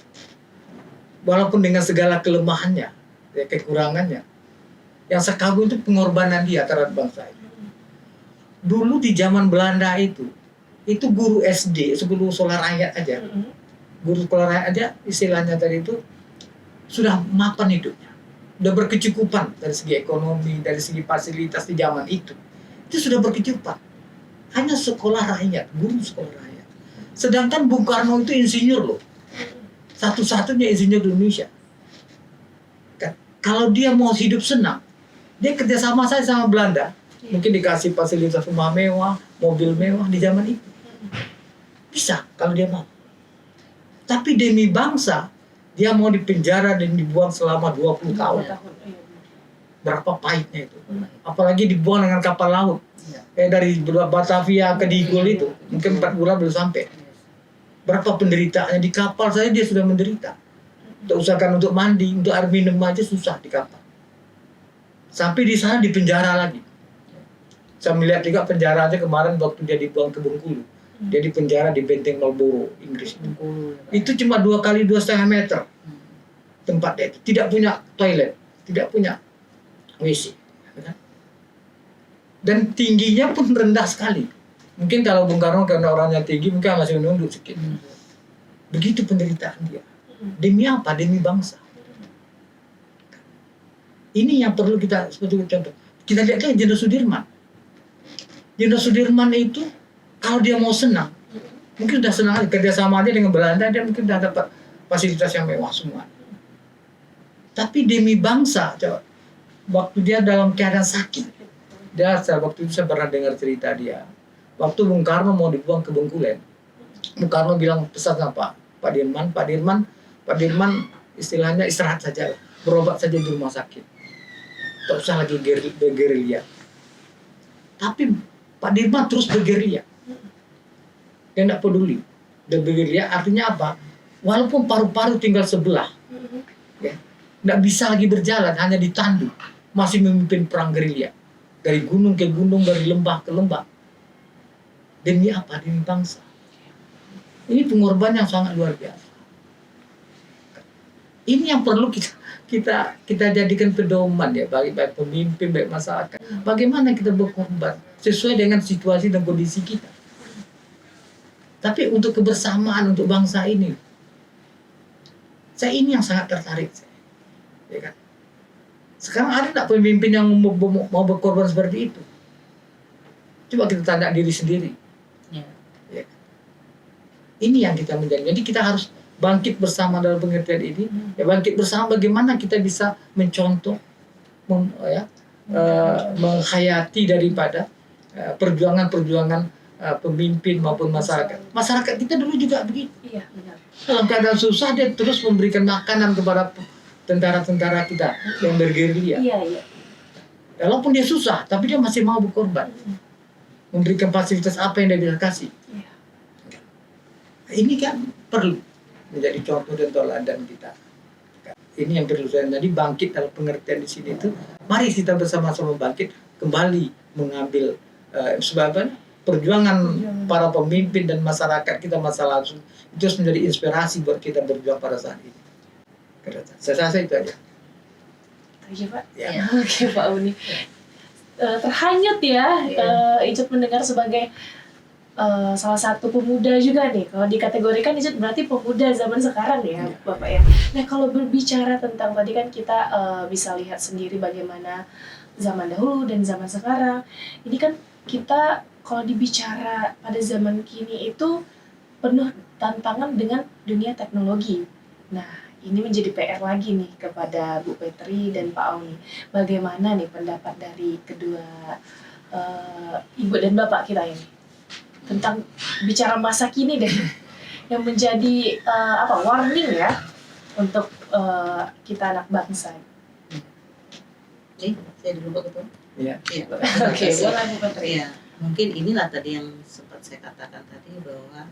walaupun dengan segala kelemahannya, ya, kekurangannya, yang saya kagum itu pengorbanan dia terhadap bangsa ini. Dulu di zaman Belanda itu guru SD sebelum sekolah rakyat aja, guru sekolah rakyat aja istilahnya tadi itu sudah mapan hidupnya, udah berkecukupan dari segi ekonomi, dari segi fasilitas di zaman itu sudah berkecukupan. Hanya sekolah rakyat, guru sekolah rakyat. Sedangkan Bung Karno itu insinyur loh, satu-satunya insinyur di Indonesia. Kalau dia mau hidup senang, dia kerjasama saya sama Belanda, mungkin dikasih fasilitas rumah mewah, mobil mewah di zaman itu. Bisa kalau dia mau. Tapi demi bangsa, dia mau dipenjara dan dibuang selama 20 tahun. Berapa pahitnya itu. Apalagi dibuang dengan kapal laut. Dari Batavia ke Digul itu, mungkin 4 bulan belum sampai. Berapa penderitaannya di kapal saja dia sudah menderita. Untuk usahakan untuk mandi, untuk air minum aja susah di kapal. Sampai di sana dipenjara lagi. Saya melihat juga penjara aja kemarin waktu dia dibuang ke Bengkulu. Dia di penjara di Benteng Marlborough, Inggris. Itu cuma 2 kali 2,5 meter tempatnya itu. Tidak punya toilet, tidak punya WC. Dan tingginya pun rendah sekali. Mungkin kalau Bung Karno karena orangnya tinggi, mungkin masih menunduk sedikit. Begitu penderitaan dia. Demi apa? Demi bangsa. Ini yang perlu kita seperti contoh. Kita lihat kan Jenderal Sudirman. Jenderal Sudirman itu kalau dia mau senang, mungkin sudah senang kerjasama aja dengan Belanda, dia mungkin sudah dapat fasilitas yang mewah semua. Tapi demi bangsa, coba, waktu dia dalam keadaan sakit, waktu itu saya pernah dengar cerita dia. Waktu Bung Karno mau dibuang ke Bengkulen, Bung Karno bilang pesan apa? Pak Dirman istilahnya istirahat saja, berobat saja di rumah sakit. Tak usah lagi bergerilya. Tapi Pak Dirman terus bergerilya. Dia tidak peduli. Dia bergerilya artinya apa? Walaupun paru-paru tinggal sebelah, ya, tidak bisa lagi berjalan, hanya ditandu. Masih memimpin perang gerilya. Dari gunung ke gunung, dari lembah ke lembah. Demi apa? Demi bangsa. Ini pengorbanan yang sangat luar biasa. Ini yang perlu kita jadikan pedoman ya, bagi baik pemimpin, baik masyarakat. Bagaimana kita berkorban sesuai dengan situasi dan kondisi kita. Tapi untuk kebersamaan, untuk bangsa ini, saya ini yang sangat tertarik. Ya kan? Sekarang ada tidak pemimpin yang mau berkorban seperti itu? Coba kita tanya diri sendiri. Ya. Ini yang kita menjadi. Jadi kita harus bangkit bersama dalam pengertian ini. Ya, bangkit bersama bagaimana kita bisa mencontoh, menghayati daripada perjuangan-perjuangan pemimpin maupun masyarakat. Masyarakat kita dulu juga begitu. Iya, benar. Dalam keadaan susah dia terus memberikan makanan kepada tentara-tentara kita yang bergerilya. Iya. Walaupun dia susah, tapi dia masih mau berkorban. Memberikan fasilitas apa yang dia bisa kasih. Iya. Ini kan perlu menjadi contoh dan teladan kita. Ini yang perlu saya jadi bangkit dalam pengertian di sini itu. Mari kita bersama-sama bangkit kembali mengambil sebabnya perjuangan para pemimpin dan masyarakat kita masa lalu itu harus menjadi inspirasi buat kita berjuang pada saat ini. Saya rasa itu aja. Oke Pak. Ya. Oke Pak Uni. Terhanyut ya, Icut mendengar sebagai salah satu pemuda juga nih. Kalau dikategorikan Icut berarti pemuda zaman sekarang ya, Bapak ya. Nah kalau berbicara tentang tadi kan kita bisa lihat sendiri bagaimana zaman dahulu dan zaman sekarang. Ini kan kita kalau dibicara pada zaman kini itu penuh tantangan dengan dunia teknologi. Nah, ini menjadi PR lagi nih kepada Bu Petri dan Pak Auni. Bagaimana nih pendapat dari kedua ibu dan bapak kita ini tentang bicara masa kini deh, yang menjadi warning ya untuk kita anak bangsa. Saya dulu Pak Ketua. Iya. Iya. Oke, boleh Bu Petri. Iya, mungkin inilah tadi yang sempat saya katakan tadi bahwa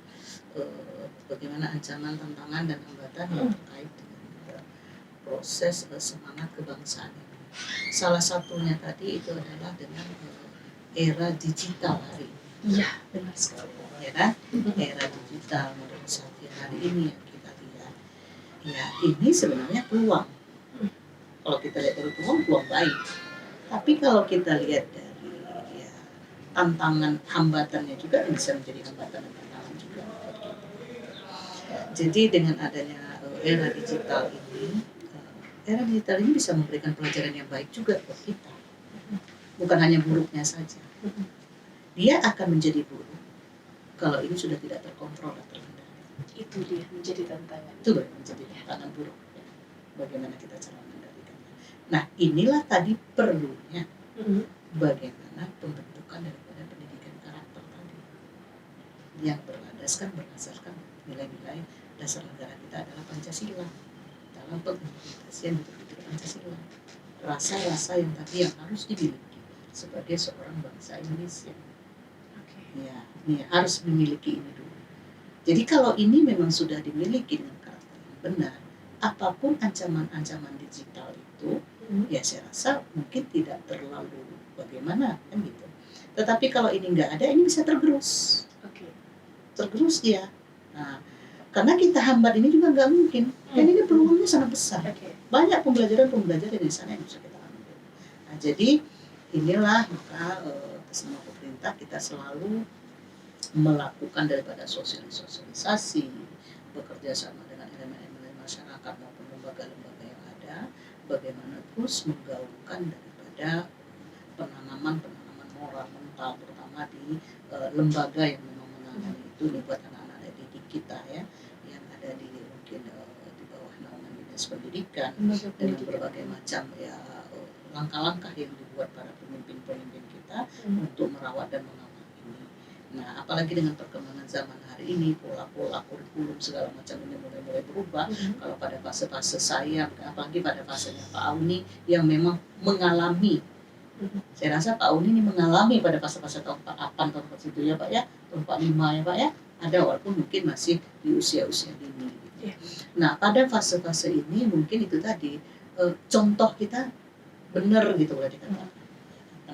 bagaimana ancaman, tantangan dan hambatan yang terkait dengan proses semangat kebangsaan ini. Salah satunya tadi itu adalah dengan era digital hari ini. Iya, benar sekali. Ya kan? Era digital modernisasi hari ini yang kita lihat. Ya, ini sebenarnya peluang. Kalau kita lihat dari peluang baik. Tapi kalau kita lihat dari tantangan, hambatannya juga bisa menjadi hambatan dan tantangan juga. Jadi dengan adanya era digital ini bisa memberikan pelajaran yang baik juga buat kita. Bukan hanya buruknya saja. Dia akan menjadi buruk kalau ini sudah tidak terkontrol dan terkendali. Itu dia menjadi tantangan. Itu menjadi tantangan buruk. Ya. Bagaimana kita cara mengendalikannya. Nah, inilah tadi perlunya bagaimana pembentukan daripada pendidikan karakter tadi yang berdasarkan nilai-nilai dasar negara kita adalah Pancasila. Dalam pengimplementasian betul-betul Pancasila, rasa-rasa yang tadi yang harus dimiliki sebagai seorang bangsa Indonesia. Ya, harus memiliki ini dulu. Jadi kalau ini memang sudah dimiliki dengan karakter yang benar, apapun ancaman-ancaman digital itu, ya saya rasa mungkin tidak terlalu bagaimana kan gitu. Tetapi kalau ini nggak ada, ini bisa tergerus. Tergerus dia. Nah, karena kita hambat ini juga nggak mungkin. Dan ini peluangnya sangat besar. Banyak pembelajaran di sana yang bisa kita ambil. Nah, jadi inilah maka atas nama pemerintah kita selalu melakukan daripada sosialisasi, bekerja sama dengan elemen-elemen masyarakat maupun lembaga-lembaga yang ada, bagaimana terus menggaungkan daripada penanaman moral mental, terutama di lembaga yang memang menangani itu buat anak-anak didik kita ya, yang ada di mungkin di bawah naungan dinas pendidikan dengan berbagai macam ya langkah-langkah yang dibuat para pemimpin-pemimpin kita untuk merawat dan mengawal ini. Nah, apalagi dengan perkembangan zaman hari ini, pola-pola kurikulum segala macam ini mulai berubah. Kalau pada fase-fase saya, apalagi pada fasenya Pak Auni yang memang mengalami, saya rasa Pak Auni ini mengalami pada fase-fase tahun 48, tahun 47 ya Pak ya, tahun 45 ya Pak ya, ada walaupun mungkin masih di usia-usia dini. Gitu. Nah, pada fase-fase ini mungkin itu tadi contoh kita benar gitu boleh dikatakan.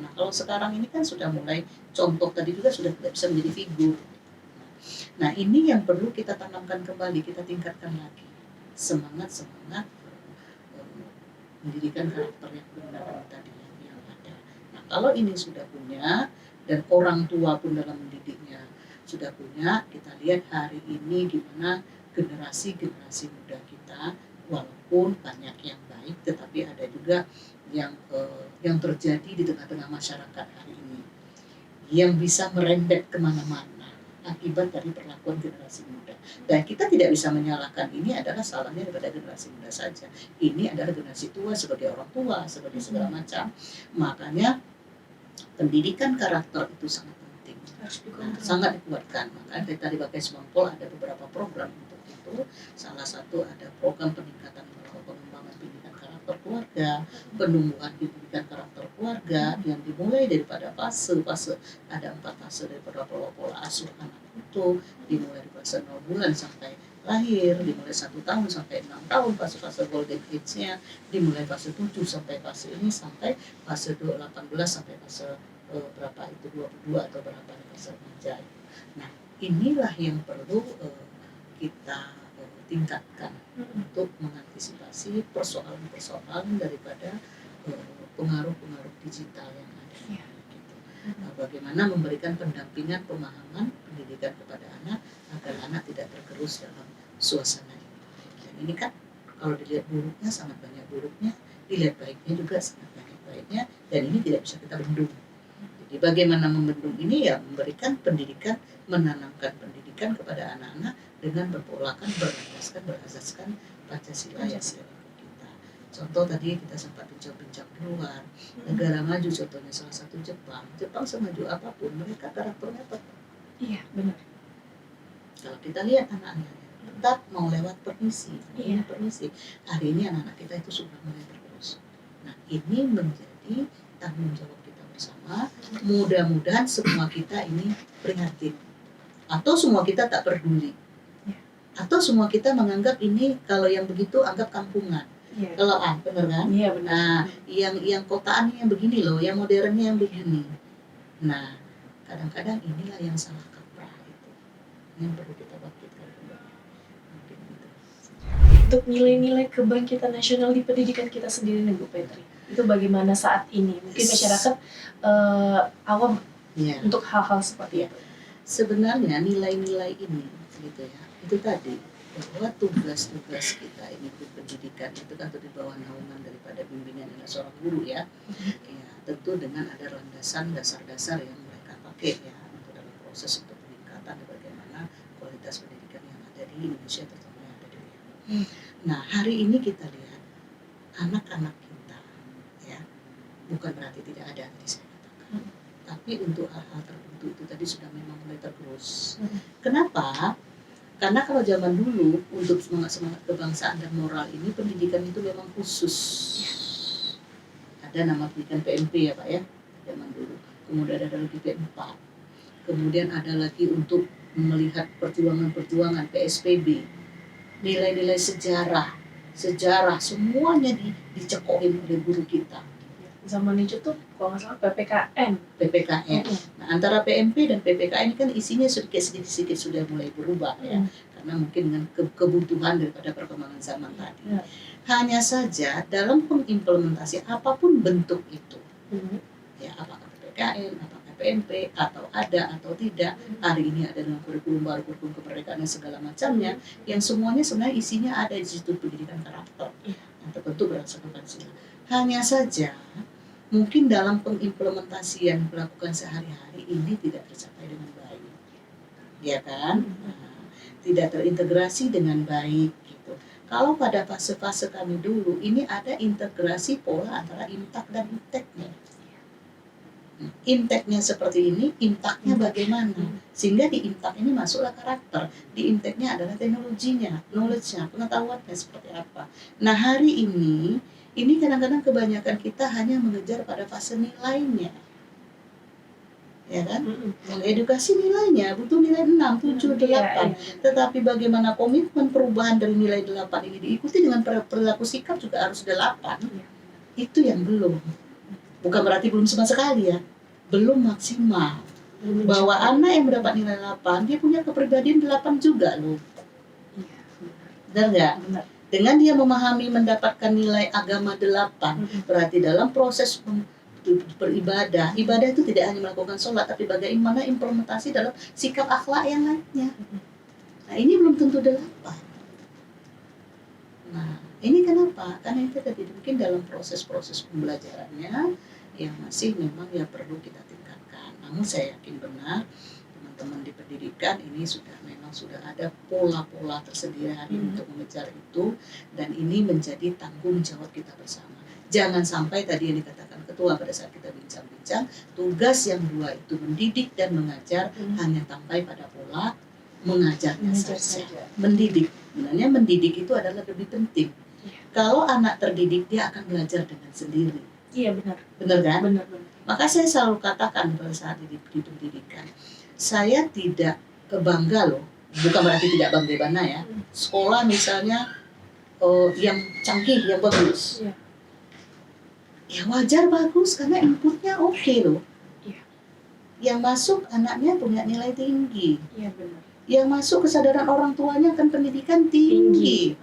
Nah, kalau sekarang ini kan sudah mulai contoh tadi juga sudah tidak bisa menjadi figur. Nah, ini yang perlu kita tanamkan kembali, kita tingkatkan lagi semangat pendidikan karakter yang benar tadi yang ada. Nah, kalau ini sudah punya dan orang tua pun dalam mendidiknya sudah punya, kita lihat hari ini gimana generasi muda kita walaupun banyak yang baik, tetapi ada juga yang terjadi di tengah-tengah masyarakat hari ini yang bisa merembet kemana-mana akibat dari perlakuan generasi muda. Dan kita tidak bisa menyalahkan ini adalah salahnya daripada generasi muda saja. Ini adalah generasi tua sebagai orang tua, sebagai segala macam. Makanya pendidikan karakter itu sangat penting. Sangat dikuatkan. Makanya dari tadi Bapak Semangpol ada beberapa program untuk itu. Salah satu ada program peningkatan pengembangan pendidikan karakter keluarga, penumbuhan pendidikan karakter keluarga yang dimulai daripada fase ada 4 fase daripada pola asuh anak itu, dimulai dari fase 0 bulan sampai lahir, dimulai 1 tahun sampai 6 tahun fase golden age-nya, dimulai fase 7 sampai fase ini sampai fase 18 sampai fase berapa itu 22 atau berapa fase remaja. Nah, inilah yang perlu kita tingkatkan untuk mengantisipasi persoalan daripada pengaruh digital yang ada. Gitu. Nah, bagaimana memberikan pendampingan pemahaman pendidikan kepada anak agar anak tidak tergerus dalam suasana ini. Dan ini kan kalau dilihat buruknya sangat banyak buruknya, dilihat baiknya juga sangat banyak baiknya, dan ini tidak bisa kita bendung. Gitu. Jadi bagaimana membendung ini ya memberikan pendidikan, menanamkan pendidikan kepada anak-anak dengan berasaskan Pancasila yang ada di kita. Contoh tadi kita sempat bincang-bincang di luar, negara maju contohnya salah satu Jepang. Jepang semaju apapun mereka karakternya tetap. Iya, benar. Kalau kita lihat anak-anaknya tetap mau lewat permisi, Iya. permisi. Hari ini anak-anak kita itu sudah mulai tergerus. Nah ini menjadi tanggung jawab kita bersama. Mudah-mudahan semua kita ini prihatin, atau semua kita tak peduli, atau semua kita menganggap ini kalau yang begitu anggap kampungan. Iya. Kalau bener kan? Iya, benar. Nah, yang kotaan yang begini loh, yang modernnya yang begini. Nah, kadang-kadang inilah yang salah kaprah itu. Yang perlu kita bangkitkan kembali. Mungkin gitu. Untuk nilai-nilai kebangkitan nasional di pendidikan kita sendiri nih Bu Petri, itu bagaimana saat ini? Mungkin masyarakat awam Ya. untuk hal-hal seperti itu. Sebenarnya nilai-nilai ini gitu ya, itu tadi bahwa tugas-tugas kita ini di pendidikan itu kan di bawah naungan daripada bimbingan seorang guru ya. Ya tentu dengan ada landasan dasar-dasar yang mereka pakai ya untuk dalam proses untuk peningkatan bagaimana kualitas pendidikan yang ada di Indonesia terutama yang ada di dunia. Nah hari ini kita lihat anak-anak kita ya, bukan berarti tidak ada tadi saya katakan, tapi untuk hal-hal tertentu itu tadi sudah memang mulai tergerus. Kenapa? Karena kalau zaman dulu untuk semangat kebangsaan dan moral ini pendidikan itu memang khusus. Ada nama pendidikan PMP ya Pak ya, zaman dulu. Kemudian ada lagi P4. Kemudian ada lagi untuk melihat perjuangan-perjuangan PSPB. Nilai-nilai sejarah semuanya dicekokin oleh guru kita. Zaman itu tuh kalau nggak salah PPKN. Nah, antara PMP dan PPKN kan isinya sedikit sudah mulai berubah ya. Karena mungkin dengan kebutuhan daripada perkembangan zaman tadi. Hanya saja dalam pengimplementasi apapun bentuk itu. Ya, apakah PPKN, apakah PMP atau ada atau tidak. Hari ini ada dengan kurikulum baru, kurikulum kemerdekaan dan segala macamnya yang semuanya sebenarnya isinya ada di situ pendidikan karakter. Yang terbentuk berdasarkan Pancasila. Hanya saja mungkin dalam pengimplementasian melakukan sehari-hari ini tidak tercapai dengan baik, ya kan? Nah, tidak terintegrasi dengan baik gitu. Kalau pada fase-fase kami dulu ini ada integrasi pola antara imtak dan inteknya. Inteknya seperti ini, imtaknya bagaimana? Sehingga di imtak ini masuklah karakter, di inteknya adalah teknologinya, knowledge-nya, pengetahuannya seperti apa. Nah hari ini kadang-kadang kebanyakan kita hanya mengejar pada fase nilainya, ya kan? Mengedukasi nilainya, butuh nilai 6, 7, 8. Tetapi bagaimana komitmen perubahan dari nilai 8 ini diikuti dengan perilaku sikap juga harus 8. Itu yang belum. Bukan berarti belum sama sekali ya, belum maksimal. Bahwa anak yang mendapat nilai 8, dia punya kepribadian 8 juga loh. Benar nggak? Benar. Dengan dia memahami mendapatkan nilai agama 8, berarti dalam proses beribadah, ibadah itu tidak hanya melakukan sholat, tapi bagaimana implementasi dalam sikap akhlak yang lainnya. Nah ini belum tentu 8. Nah ini kenapa? Karena itu tadi mungkin dalam proses-proses pembelajarannya yang masih memang ya perlu kita tingkatkan. Namun saya yakin benar teman-teman di pendidikan ini sudah ada pola-pola tersedia hari untuk mengejar itu, dan ini menjadi tanggung jawab kita bersama. Jangan sampai tadi yang dikatakan ketua pada saat kita bincang-bincang, tugas yang 2 itu mendidik dan mengajar hanya sampai pada pola mengajarnya saja. Mendidik, sebenarnya mendidik itu adalah lebih penting. Kalau anak terdidik dia akan belajar dengan sendiri. Iya benar. Benar kan? Benar. Maka saya selalu katakan pada saat di pendidikan, saya tidak bangga loh, bukan berarti tidak bangga ya. Sekolah misalnya yang canggih, yang bagus, ya wajar bagus karena inputnya oke loh. Yang masuk anaknya punya nilai tinggi. Iya benar. Yang masuk kesadaran orang tuanya akan pendidikan tinggi.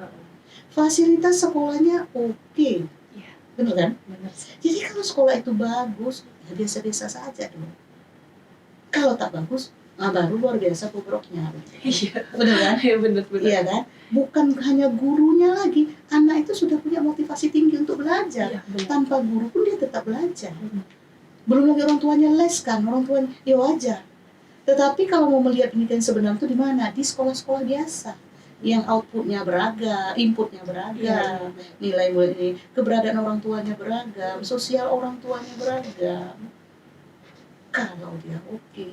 Fasilitas sekolahnya oke. Benar kan? Benar. Jadi kalau sekolah itu bagus, ya biasa-biasa saja dong. Kalau tak bagus, baru luar biasa bobroknya. Iya. Benar kan? Iya benar. Iya kan? Bukan hanya gurunya lagi, anak itu sudah punya motivasi tinggi untuk belajar. Iya, benar. Tanpa guru pun dia tetap belajar. Belum lagi orang tuanya les kan, orang tuanya ya wajar. Tetapi kalau mau melihat pendidikan sebenarnya itu di mana? Di sekolah-sekolah biasa yang outputnya beragam, inputnya beragam, nilai ini, keberadaan orang tuanya beragam, sosial orang tuanya beragam. Kalau dia oke,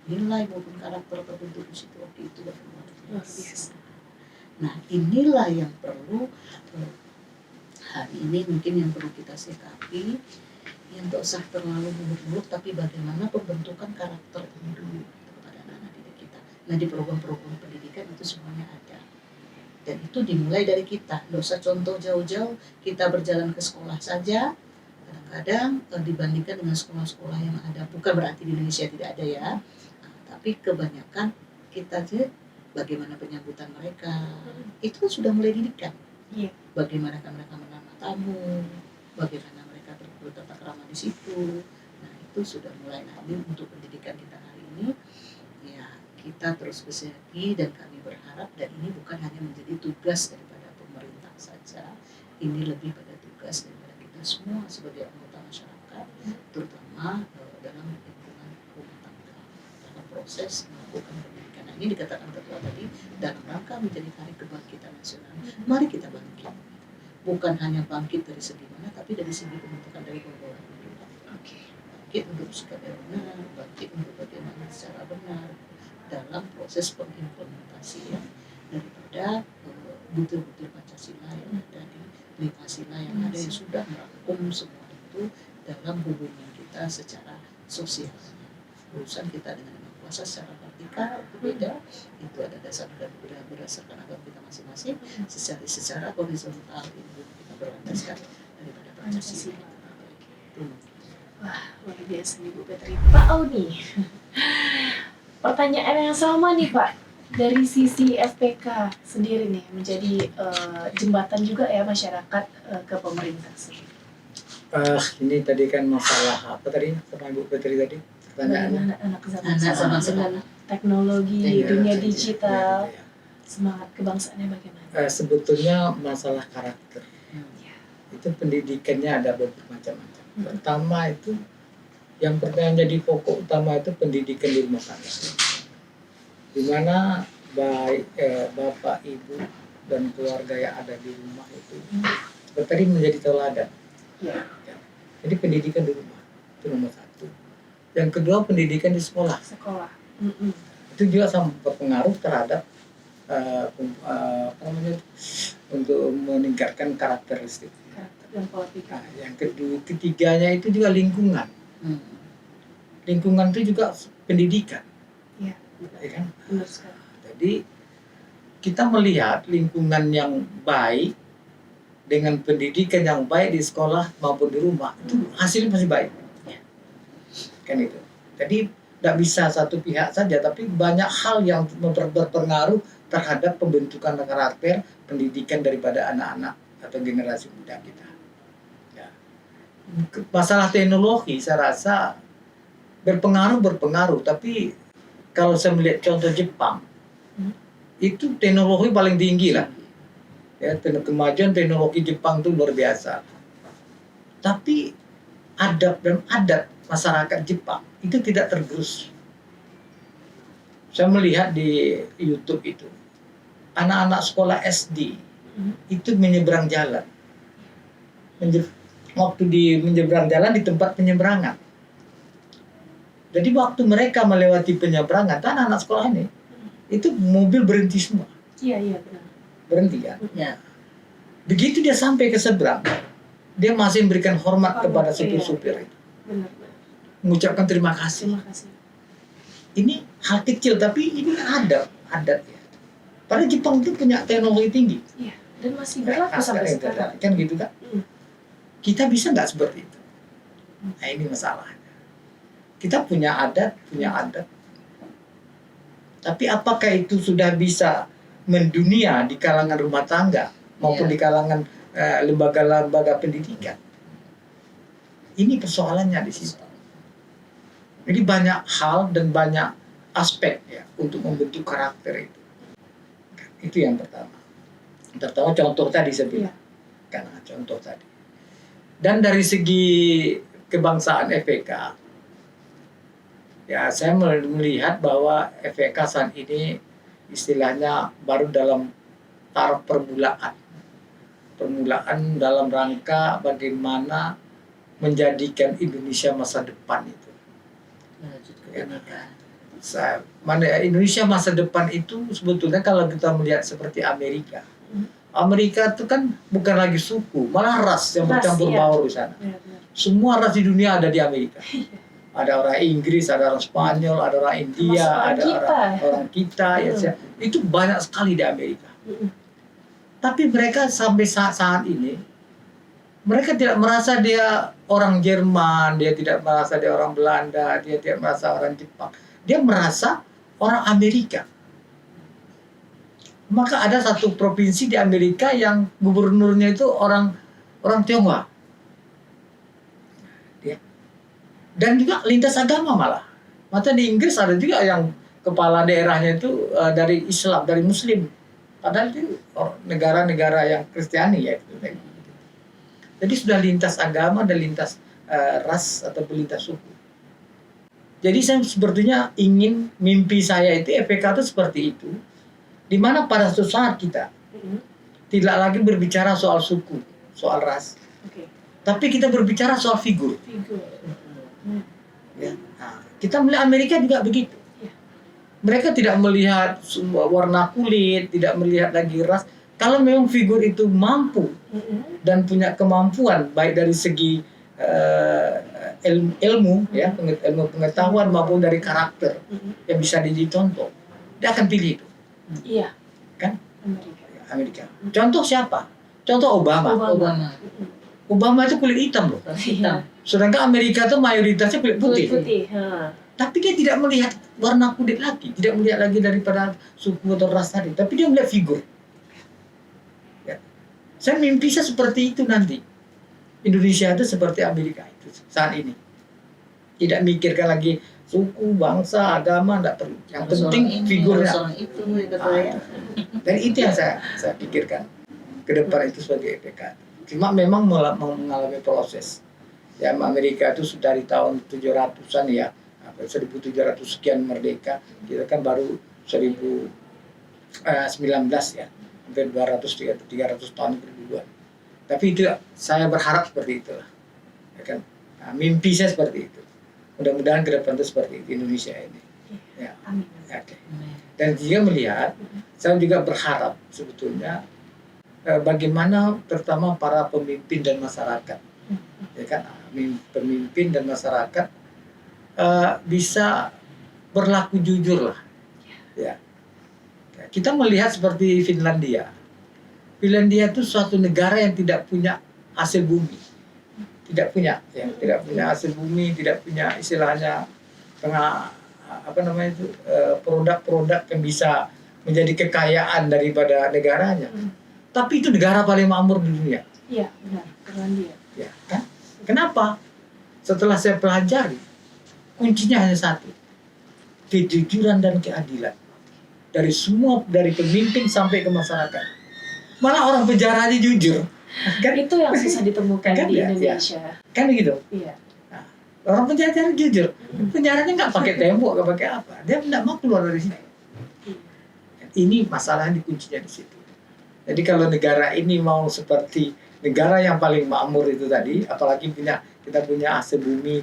nilai maupun karakter terbentuk di situ oke, itu luar biasa. Nah, inilah yang perlu hari ini mungkin yang perlu kita sikapi, yang tidak usah terlalu muluk-muluk, tapi bagaimana pembentukan karakter ini dulu kepada anak-anak didik kita. Nah, di program-program pendidikan itu semuanya ada. Dan itu dimulai dari kita. Tidak usah contoh jauh-jauh, kita berjalan ke sekolah saja. Kadang-kadang dibandingkan dengan sekolah-sekolah yang ada, bukan berarti di Indonesia tidak ada ya, tapi kebanyakan kita aja bagaimana penyambutan mereka, itu kan sudah mulai didikan. Bagaimana mereka menerima tamu, bagaimana mereka bertata krama di situ. Nah, itu sudah mulai. Nah, ini untuk pendidikan kita hari ini, ya kita terus bersegi, dan kami berharap, dan ini bukan hanya menjadi tugas daripada pemerintah saja, ini lebih pada tugas daripada kita semua sebagai anggota masyarakat, terutama dalam lingkungan rumah tangga, dalam proses melakukan pendidikan. Nah, ini dikatakan ketua tadi, dalam rangka menjadi hari kebangkitan nasional, mari kita bangkit. Bukan hanya bangkit dari segi mana, tapi dari segi pembentukan dari bawah. Bangkit untuk sikap yang benar, bangkit untuk bagaimana secara benar dalam proses pengimplementasian daripada butir-butir Pancasila yang ada di 5 sila yang ada, yang sudah merangkum semua itu dalam hubungan kita secara sosial. Urusan kita dengan kuasa secara vertikal berbeda, itu ada dasar dan berdasarkan agama kita masing-masing. Secara horizontal itu kita berlandaskan daripada Pancasila. Wah, luar biasa nih Bu Petri. Pak Auni, pertanyaan yang sama nih Pak, dari sisi FPK sendiri nih, menjadi jembatan juga ya masyarakat ke pemerintah sendiri. Ini tadi kan masalah apa tadi sama Ibu Petri tadi? Bagaimana anak zaman dengan teknologi, Iya, dunia iya, digital, iya. semangat kebangsaannya bagaimana? Sebetulnya masalah karakter itu pendidikannya ada bermacam-macam. Pertama itu yang pertama jadi pokok utama itu pendidikan di rumah tangga, di mana baik bapak, ibu, dan keluarga yang ada di rumah itu seperti menjadi teladan. Ya. Jadi pendidikan di rumah itu nomor satu. Yang kedua pendidikan di sekolah. Itu juga sangat berpengaruh terhadap untuk meningkatkan karakteristik. Dan pola pikir. Nah, yang ketiganya itu juga lingkungan. Lingkungan itu juga pendidikan. Iya, Ya kan? benar sekali. Jadi kita melihat lingkungan yang baik dengan pendidikan yang baik di sekolah maupun di rumah itu hasilnya pasti baik. Kan itu. Jadi tidak bisa satu pihak saja, tapi banyak hal yang berpengaruh terhadap pembentukan karakter pendidikan daripada anak-anak atau generasi muda kita. Ya. Masalah teknologi saya rasa berpengaruh, tapi kalau saya melihat contoh Jepang, itu teknologi paling tinggi lah. Ya, kemajuan teknologi Jepang itu luar biasa. Tapi adab dan adat masyarakat Jepang itu tidak tergerus. Saya melihat di YouTube itu, anak-anak sekolah SD itu menyeberang jalan. Waktu menyeberang jalan di tempat penyeberangan. Jadi waktu mereka melewati penyeberangan, anak-anak sekolah ini, itu mobil berhenti semua. Iya benar. Berhenti kan? Ya. Begitu dia sampai ke seberang, dia masih memberikan hormat kepada supir-supir itu. Benar. Mengucapkan terima kasih. Terima kasih. Ini hal kecil, tapi ini adat ya. Padahal Jepang itu punya teknologi tinggi. Iya, dan masih berlaku sampai sekarang. Kan gitu kan? Kita bisa nggak seperti itu? Nah, ini masalahnya. Kita punya adat. Tapi apakah itu sudah bisa mendunia di kalangan rumah tangga maupun di kalangan lembaga-lembaga pendidikan? Ini persoalannya di situ. Jadi banyak hal dan banyak aspek ya untuk membentuk karakter itu. Itu yang pertama. Contoh tadi saya bilang. Karena contoh tadi. Dan dari segi kebangsaan FPK, ya saya melihat bahwa FPK saat ini istilahnya baru dalam taraf permulaan dalam rangka bagaimana menjadikan Indonesia masa depan itu. Indonesia masa depan itu sebetulnya kalau kita melihat seperti Amerika. Amerika itu kan bukan lagi suku, malah ras yang bercampur baur di sana. Semua ras di dunia ada di Amerika. Ada orang Inggris, ada orang Spanyol, ada orang India, ada orang kita. Ya, itu banyak sekali di Amerika. Tapi mereka sampai saat ini, mereka tidak merasa dia orang Jerman, dia tidak merasa dia orang Belanda, dia tidak merasa orang Jepang. Dia merasa orang Amerika. Maka ada satu provinsi di Amerika yang gubernurnya itu orang Tionghoa. Dan juga lintas agama malah. Maka di Inggris ada juga yang kepala daerahnya itu dari Islam, dari Muslim. Padahal itu negara-negara yang Kristiani ya. Jadi sudah lintas agama dan lintas ras atau lintas suku. Jadi saya sebetulnya ingin mimpi saya itu FPK itu seperti itu. Di mana pada suatu saat kita tidak lagi berbicara soal suku, soal ras. Tapi kita berbicara soal figur. Ya. Nah, kita melihat Amerika juga begitu. Mereka tidak melihat warna kulit, tidak melihat lagi ras. Kalau memang figur itu mampu dan punya kemampuan baik dari segi ilmu, ya, ilmu pengetahuan maupun dari karakter yang bisa dicontoh, dia akan pilih itu. Iya. Kan? Amerika. Contoh siapa? Contoh Obama. Obama itu kulit hitam loh. Hitam. Sedangkan Amerika itu mayoritasnya kulit putih. Tapi dia tidak melihat warna kulit lagi, tidak melihat lagi daripada suku atau ras tadi, tapi dia melihat figur. Ya. Saya mimpi saya seperti itu nanti. Indonesia itu seperti Amerika itu saat ini. Tidak mikirkan lagi suku, bangsa, agama, tidak perlu. Yang penting figurnya. Dan itu yang saya pikirkan ke depan itu sebagai FPK. Cuma memang mengalami proses. Ya, Amerika itu sudah di tahun 700-an ya, 1700 sekian merdeka. Kita kan baru 1019 ya, hampir 300 tahun keduluan. Tapi itu saya berharap seperti itulah. Ya kan? Nah, mimpi saya seperti itu. Mudah-mudahan ke depan itu seperti itu Indonesia ini. Ya. Amin. Okay. Dan juga melihat, saya juga berharap sebetulnya bagaimana terutama para pemimpin dan masyarakat, ya kan, pemimpin dan masyarakat bisa berlaku jujur lah, ya. Kita melihat seperti Finlandia. Finlandia itu suatu negara yang tidak punya hasil bumi, tidak punya hasil bumi, tidak punya istilahnya produk-produk yang bisa menjadi kekayaan daripada negaranya. Tapi itu negara paling makmur di dunia. Iya, benar. Finlandia. Ya, kan? Kenapa? Setelah saya pelajari, kuncinya hanya satu. Kejujuran dan keadilan. Dari pemimpin sampai ke masyarakat. Malah orang penjara aja jujur. Kan itu yang susah ditemukan kan, di ya, Indonesia. Ya. Kan begitu? Iya. Nah, orang penjara jujur. Penjaranya nggak pakai tembok, nggak pakai apa. Dia tidak mau keluar dari sini. Ini masalahnya kuncinya di situ. Jadi kalau negara ini mau seperti negara yang paling makmur itu tadi, apalagi kita punya hasil bumi,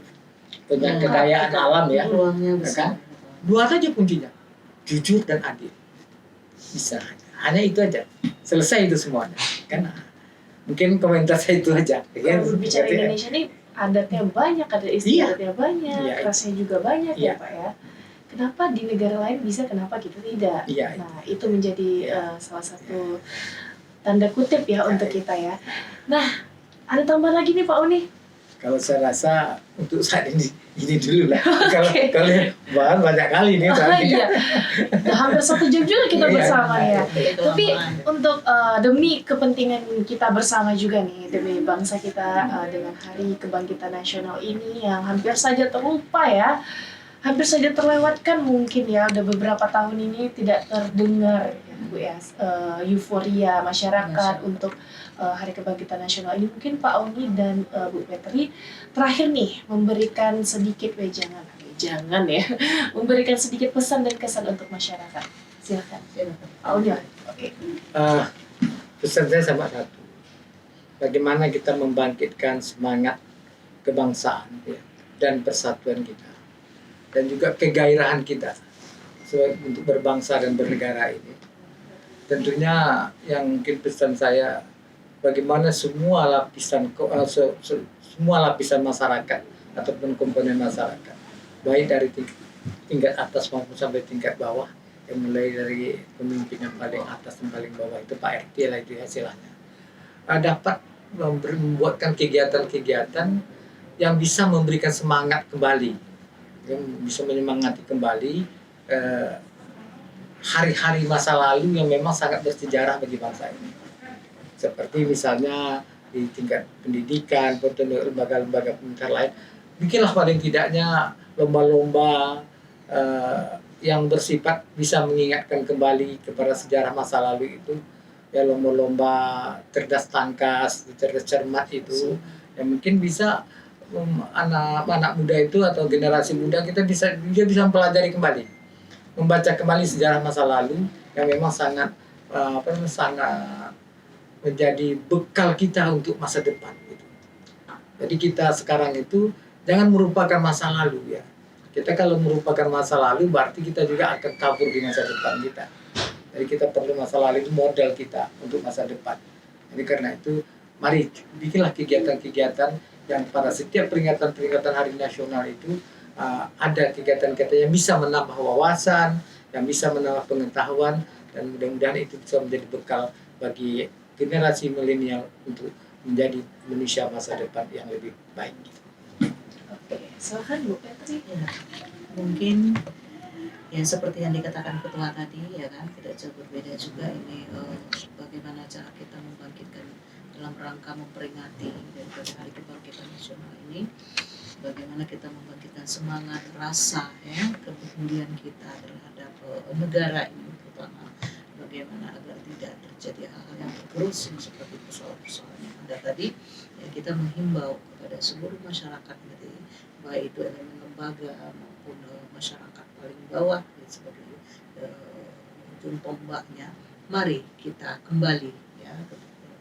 punya kekayaan alam ya, kan? Dua saja kuncinya, jujur dan adil. Bisa, hanya itu aja, selesai itu semuanya. Kan? Mungkin komentar saya itu aja. Kalau berbicara Indonesia ini adatnya banyak, ada istiadatnya banyak, rasnya juga banyak ya Pak ya. Kenapa di negara lain bisa, kenapa kita tidak? Nah, itu menjadi salah satu tanda kutip ya untuk kita ya. Nah, ada tambahan lagi nih Pak Uni. Kalau saya rasa untuk saat ini dulu lah. Kalau bahan banyak kali nih. Iya. Udah hampir 1 jam juga kita bersama ya. Tapi untuk demi kepentingan kita bersama juga nih, demi bangsa kita dengan Hari Kebangkitan Nasional ini yang hampir saja terlupa ya. hampir saja terlewatkan mungkin ya, udah beberapa tahun ini tidak terdengar ya Bu ya, euforia masyarakat untuk Hari Kebangkitan Nasional ini. Mungkin Pak Oni dan Bu Petri terakhir nih memberikan sedikit wejangan ya, memberikan sedikit pesan dan kesan untuk masyarakat. Silakan. Pak Oni. Oke. Pesan saya sama satu, bagaimana kita membangkitkan semangat kebangsaan ya, dan persatuan kita, dan juga kegairahan kita untuk berbangsa dan bernegara ini. Tentunya yang mungkin pesan saya, bagaimana semua lapisan masyarakat ataupun komponen masyarakat, baik dari tingkat atas maupun sampai tingkat bawah, yang mulai dari pemimpin yang paling atas dan paling bawah itu Pak RT lah itu hasilnya, dapat membuatkan kegiatan-kegiatan yang bisa memberikan semangat kembali, yang bisa menyemangati kembali hari-hari masa lalu yang memang sangat bersejarah bagi bangsa ini. Seperti misalnya di tingkat pendidikan, lembaga-lembaga pendidikan lain, bikinlah paling tidaknya lomba-lomba yang bersifat bisa mengingatkan kembali kepada sejarah masa lalu itu. Ya, lomba-lomba cerdas tangkas, cerdas cermat itu, yang mungkin bisa anak muda itu atau generasi muda kita bisa mempelajari kembali, membaca kembali sejarah masa lalu yang memang sangat sangat menjadi bekal kita untuk masa depan gitu. Jadi kita sekarang itu jangan merupakan masa lalu ya. Kita kalau merupakan masa lalu berarti kita juga akan kabur di masa depan kita. Jadi kita perlu masa lalu itu modal kita untuk masa depan. Jadi karena itu mari bikinlah kegiatan-kegiatan yang pada setiap peringatan Hari Nasional itu ada kegiatan-kegiatan yang bisa menambah wawasan, yang bisa menambah pengetahuan, dan mudah-mudahan itu bisa menjadi bekal bagi generasi milenial untuk menjadi Indonesia masa depan yang lebih baik. Oke, silakan Bu Petri. Ya, mungkin ya seperti yang dikatakan ketua tadi ya kan, tidak jauh berbeda juga ini bagaimana cara kita membangkitkan dalam rangka memperingati daripada Hari Kebangkitan Nasional ini, bagaimana kita membangkitkan semangat rasa ya kepedulian kita terhadap negara ini, terutama bagaimana agar tidak terjadi hal-hal yang tergerus seperti persoalan-persoalan yang ada tadi ya. Kita menghimbau kepada seluruh masyarakat, baik itu elemen lembaga maupun masyarakat paling bawah ya, sebagai ujung tombaknya, mari kita kembali ya,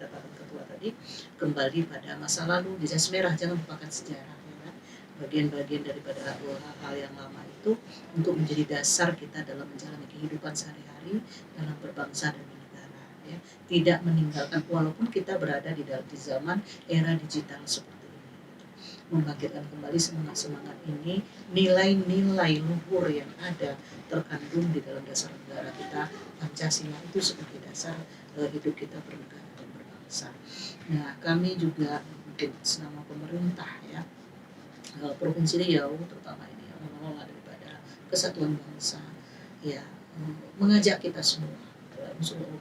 kata ketua tadi, kembali pada masa lalu, jas merah, jangan lupakan sejarah ya kan? Bagian-bagian daripada hal-hal yang lama itu untuk menjadi dasar kita dalam menjalani kehidupan sehari-hari dalam berbangsa dan bernegara ya. Tidak meninggalkan, walaupun kita berada di dalam zaman era digital seperti ini, membangkitkan kembali semangat-semangat ini, nilai-nilai luhur yang ada terkandung di dalam dasar negara kita, Pancasila, itu sebagai dasar hidup kita bernegara dan berbangsa. Nah, kami juga mungkin selama pemerintah ya, Provinsi Riau terutama ini yang mengelola daripada kesatuan bangsa ya, mengajak kita semua dalam seluruh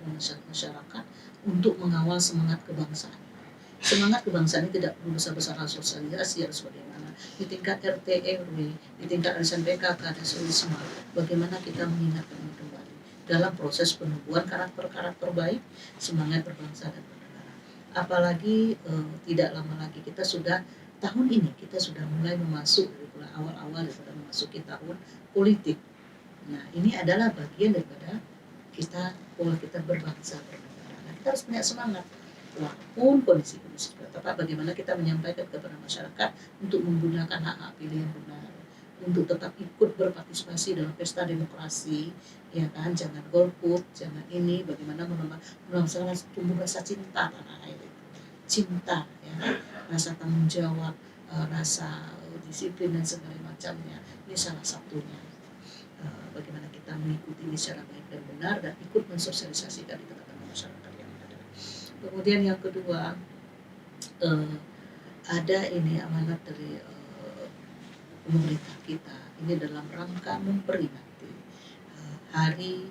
masyarakat untuk mengawal semangat kebangsaan. Semangat kebangsaan ini tidak perlu besar-besaran sosialisasi harus bagaimana di tingkat RT RW, di tingkat arisan PKK dan seterusnya, bagaimana kita mengingatkan kembali dalam proses penumbuhan karakter baik, semangat berbangsa dan bernegara. Apalagi tidak lama lagi kita sudah tahun ini kita sudah mulai memasuki awal-awal daripada memasuki tahun politik. Nah, ini adalah bagian daripada pola kita berbangsa bernegara. Nah, kita harus punya semangat walaupun kondisi tepat, bagaimana kita menyampaikan kepada masyarakat untuk menggunakan hak-hak pilih yang benar, untuk tetap ikut berpartisipasi dalam pesta demokrasi ya kan, jangan golput, jangan ini, bagaimana menambah tumbuh rasa cinta tanah air itu, cinta ya, rasa tanggung jawab, rasa disiplin dan segala macamnya. Ini salah satunya bagaimana kita mengikuti ini secara baik dan benar dan ikut mensosialisasikan di tengah-tengah masyarakat yang ada. Kemudian yang kedua, ada ini amanat dari pemerintah kita ini dalam rangka memperingati hari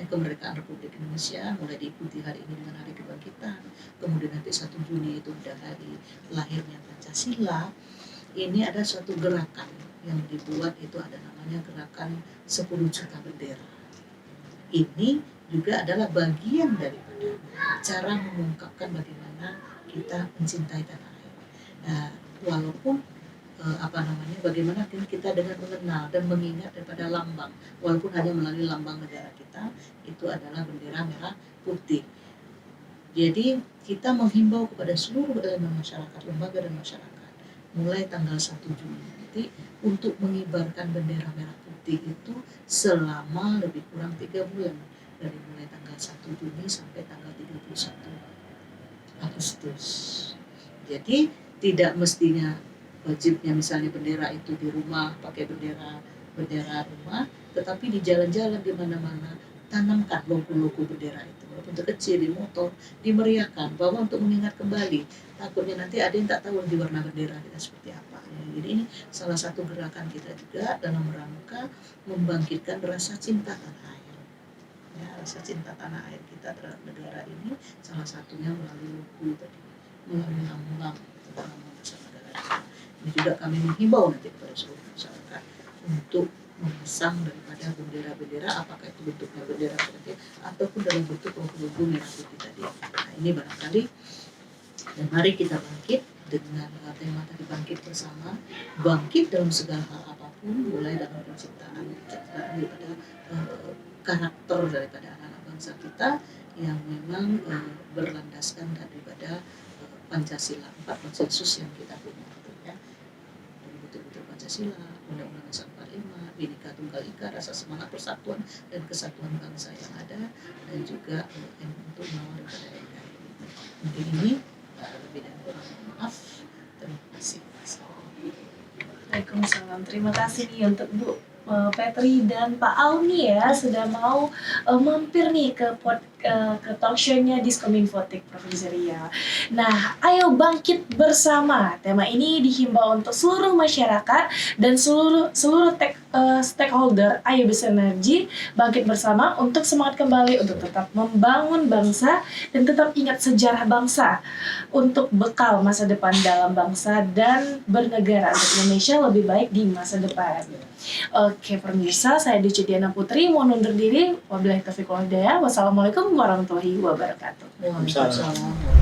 kemerdekaan Republik Indonesia, mulai diikuti hari ini dengan Hari Kebangkitan, kemudian nanti 1 Juni itu udah hari lahirnya Pancasila. ini ada suatu gerakan yang dibuat, itu ada namanya gerakan 10 juta bendera. Ini juga adalah bagian daripada cara mengungkapkan bagaimana kita mencintai tanah air. Nah, walaupun bagaimana kita dengan mengenal dan mengingat daripada lambang, walaupun hanya melalui lambang negara kita, itu adalah bendera merah putih. Jadi kita menghimbau kepada seluruh elemen masyarakat, lembaga dan masyarakat, mulai tanggal 1 Juni nanti untuk mengibarkan bendera merah putih itu selama lebih kurang 3 bulan, dari mulai tanggal 1 Juni sampai tanggal 31 Agustus. Jadi tidak mestinya wajibnya misalnya bendera itu di rumah, pakai bendera rumah, tetapi di jalan-jalan di mana-mana tanamkan logo-logo bendera itu, walaupun itu kecil, di motor, dimeriahkan, bahwa untuk mengingat kembali. Takutnya nanti ada yang tak tahu di warna bendera kita seperti apa. Jadi ini salah satu gerakan kita juga dalam rangka membangkitkan rasa cinta tanah air. Ya, rasa cinta tanah air kita terhadap negara ini salah satunya melalui logo tadi, melalui lambang besar negara kita. Ini juga kami menghimbau nanti kepada seluruh masyarakat untuk memasang daripada bendera-bendera, apakah itu bentuknya bendera seperti ataupun dalam bentuk logo-logo merah putih tadi. Nah, ini barangkali, dan mari kita bangkit dengan tema tadi, bangkit bersama, bangkit dalam segala hal apapun, mulai dalam penciptaan daripada karakter daripada anak-anak bangsa kita yang memang berlandaskan daripada Pancasila, 4 konsensus yang kita punya. Betul-betul Pancasila, Undang-Undang Dasar 45, Bhinneka Tunggal Ika, rasa semangat persatuan dan kesatuan bangsa yang ada, dan juga untuk mengawal daripada NKRI. Mungkin ini lebih dan kurang, maaf. Terima kasih. Waalaikumsalam. Terima kasih nih untuk Bu Petri dan Pak Auni ya sudah mau mampir nih ke talk show-nya Diskominfotik Provinsi Riau. Nah, ayo bangkit bersama. Tema ini dihimbau untuk seluruh masyarakat dan seluruh stakeholder. Ayo bersinergi, bangkit bersama untuk semangat kembali untuk tetap membangun bangsa dan tetap ingat sejarah bangsa untuk bekal masa depan dalam bangsa dan bernegara untuk Indonesia lebih baik di masa depan. Oke pemirsa, saya Duci Diana Putri mau undur diri. Wabillahi taufiq wal hidayah. Wassalamualaikum warahmatullahi wabarakatuh. Waalaikumsalam.